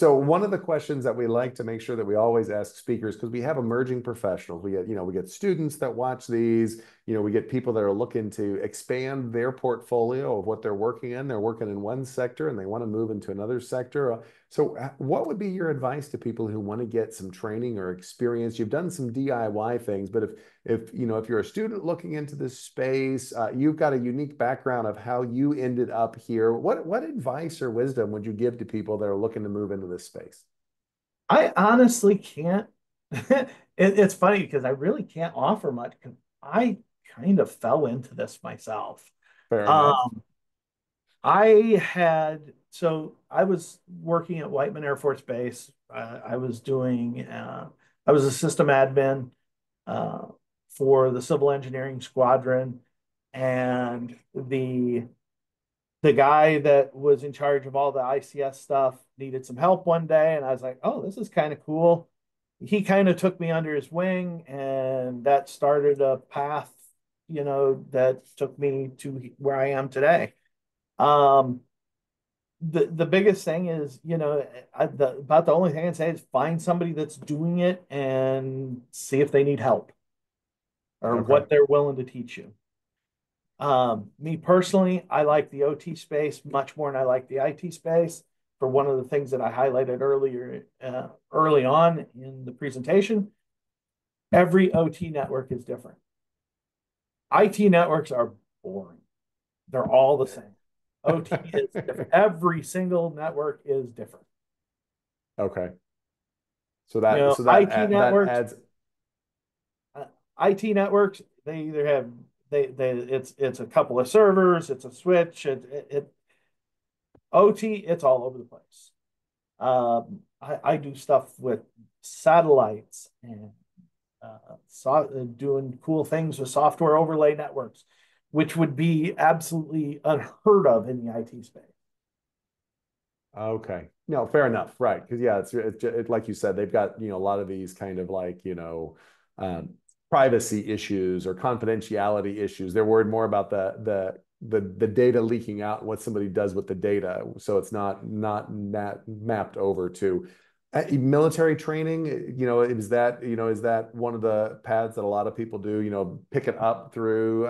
one of the questions that we like to make sure that we always ask speakers, because we have emerging professionals, we get students that watch these, we get people that are looking to expand their portfolio of what they're working in. They're working in one sector and they want to move into another sector. So what would be your advice to people who want to get some training or experience? You've done some DIY things, but if you're a student looking into this space, you've got a unique background of how you ended up here. What advice or wisdom would you give to people that are looking to move into this space? I honestly can't. It's funny because I really can't offer much because I kind of fell into this myself. Fair enough. Um, I was working at Whiteman Air Force Base. I was a system admin uh, for the civil engineering squadron, and the guy that was in charge of all the ICS stuff needed some help one day, and I was like, "Oh, this is kind of cool." He kind of took me under his wing, and that started a path, that took me to where I am today. Um, the biggest thing is, about the only thing I'd say is find somebody that's doing it and see if they need help. or Okay. what they're willing to teach you. Me personally, I like the OT space much more than I like the IT space for one of the things that I highlighted earlier, early on in the presentation. Every OT network is different. IT networks are boring. They're all the same. OT is different. Every single network is different. Okay. So You that know, so that IT add, that networks, adds. uh, IT networks, they either have it's a couple of servers, it's a switch, OT, it's all over the place. I do stuff with satellites and doing cool things with software overlay networks, which would be absolutely unheard of in the IT space. Okay. No, fair enough. Right. Because yeah, like you said, they've got, a lot of these kind of like, um, privacy issues or confidentiality issues. They're worried more about the data leaking out and what somebody does with the data. So it's not mapped over to military training. Is that one of the paths that a lot of people do, pick it up through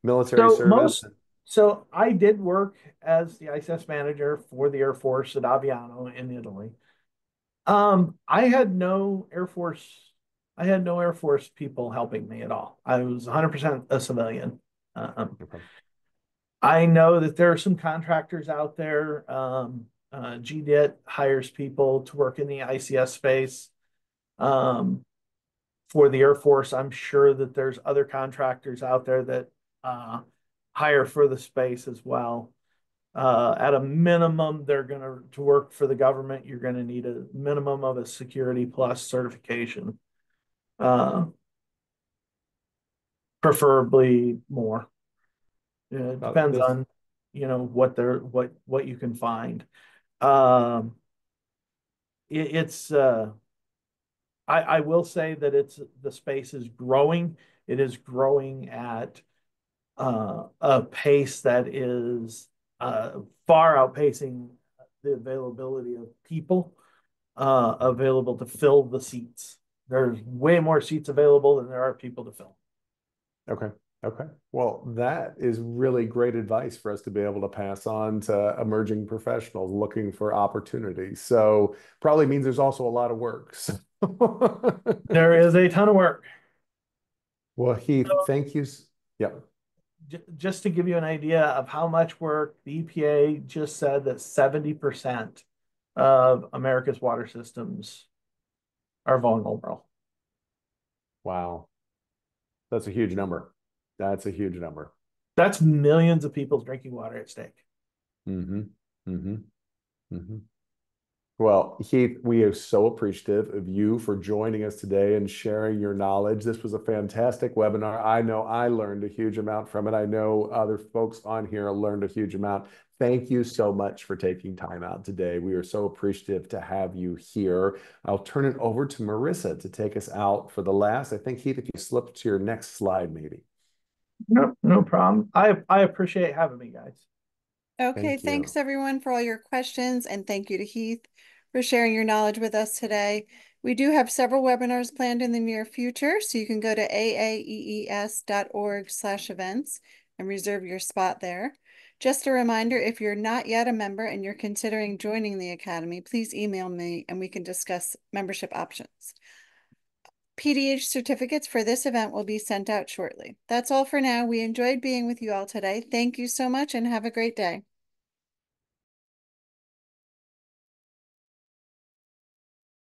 military So service? most, so I did work as the ISS manager for the Air Force at Aviano in Italy. I had no Air Force, I had no Air Force people helping me at all. I was 100% a civilian. Um, Okay. I know that there are some contractors out there. GDIT hires people to work in the ICS space. Um, for the Air Force, I'm sure that there's other contractors out there that uh, hire for the space as well. At a minimum, they're going to work for the government. You're going to need a minimum of a Security Plus certification, uh, preferably more. It depends This on what you can find. Um, it's I will say that the space is growing. It is growing at a pace that is far outpacing the availability of people available to fill the seats. There's way more seats available than there are people to fill. Okay. Okay. Well, that is really great advice for us to be able to pass on to emerging professionals looking for opportunities. So probably means there's also a lot of work. So There is a ton of work. well, Heath, So thank you. Yep. just to give you an idea of how much work, the EPA just said that 70% of America's water systems are vulnerable. Wow. That's a huge number. That's a huge number. That's millions of people's drinking water at stake. Mm-hmm. Mm-hmm. Mm-hmm. Well, Heath, we are so appreciative of you for joining us today and sharing your knowledge. This was a fantastic webinar. I know I learned a huge amount from it. I know other folks on here learned a huge amount. Thank you so much for taking time out today. We are so appreciative to have you here. I'll turn it over to Marissa to take us out for the last. I think, Heath, if you slip to your next slide, maybe. No, no problem. I appreciate having me, guys. Okay, Thank thanks you. everyone for all your questions, and thank you to Heath for sharing your knowledge with us today. We do have several webinars planned in the near future, so you can go to aaees.org/events and reserve your spot there. Just a reminder, if you're not yet a member and you're considering joining the Academy, please email me and we can discuss membership options. PDH certificates for this event will be sent out shortly. That's all for now. We enjoyed being with you all today. Thank you so much and have a great day.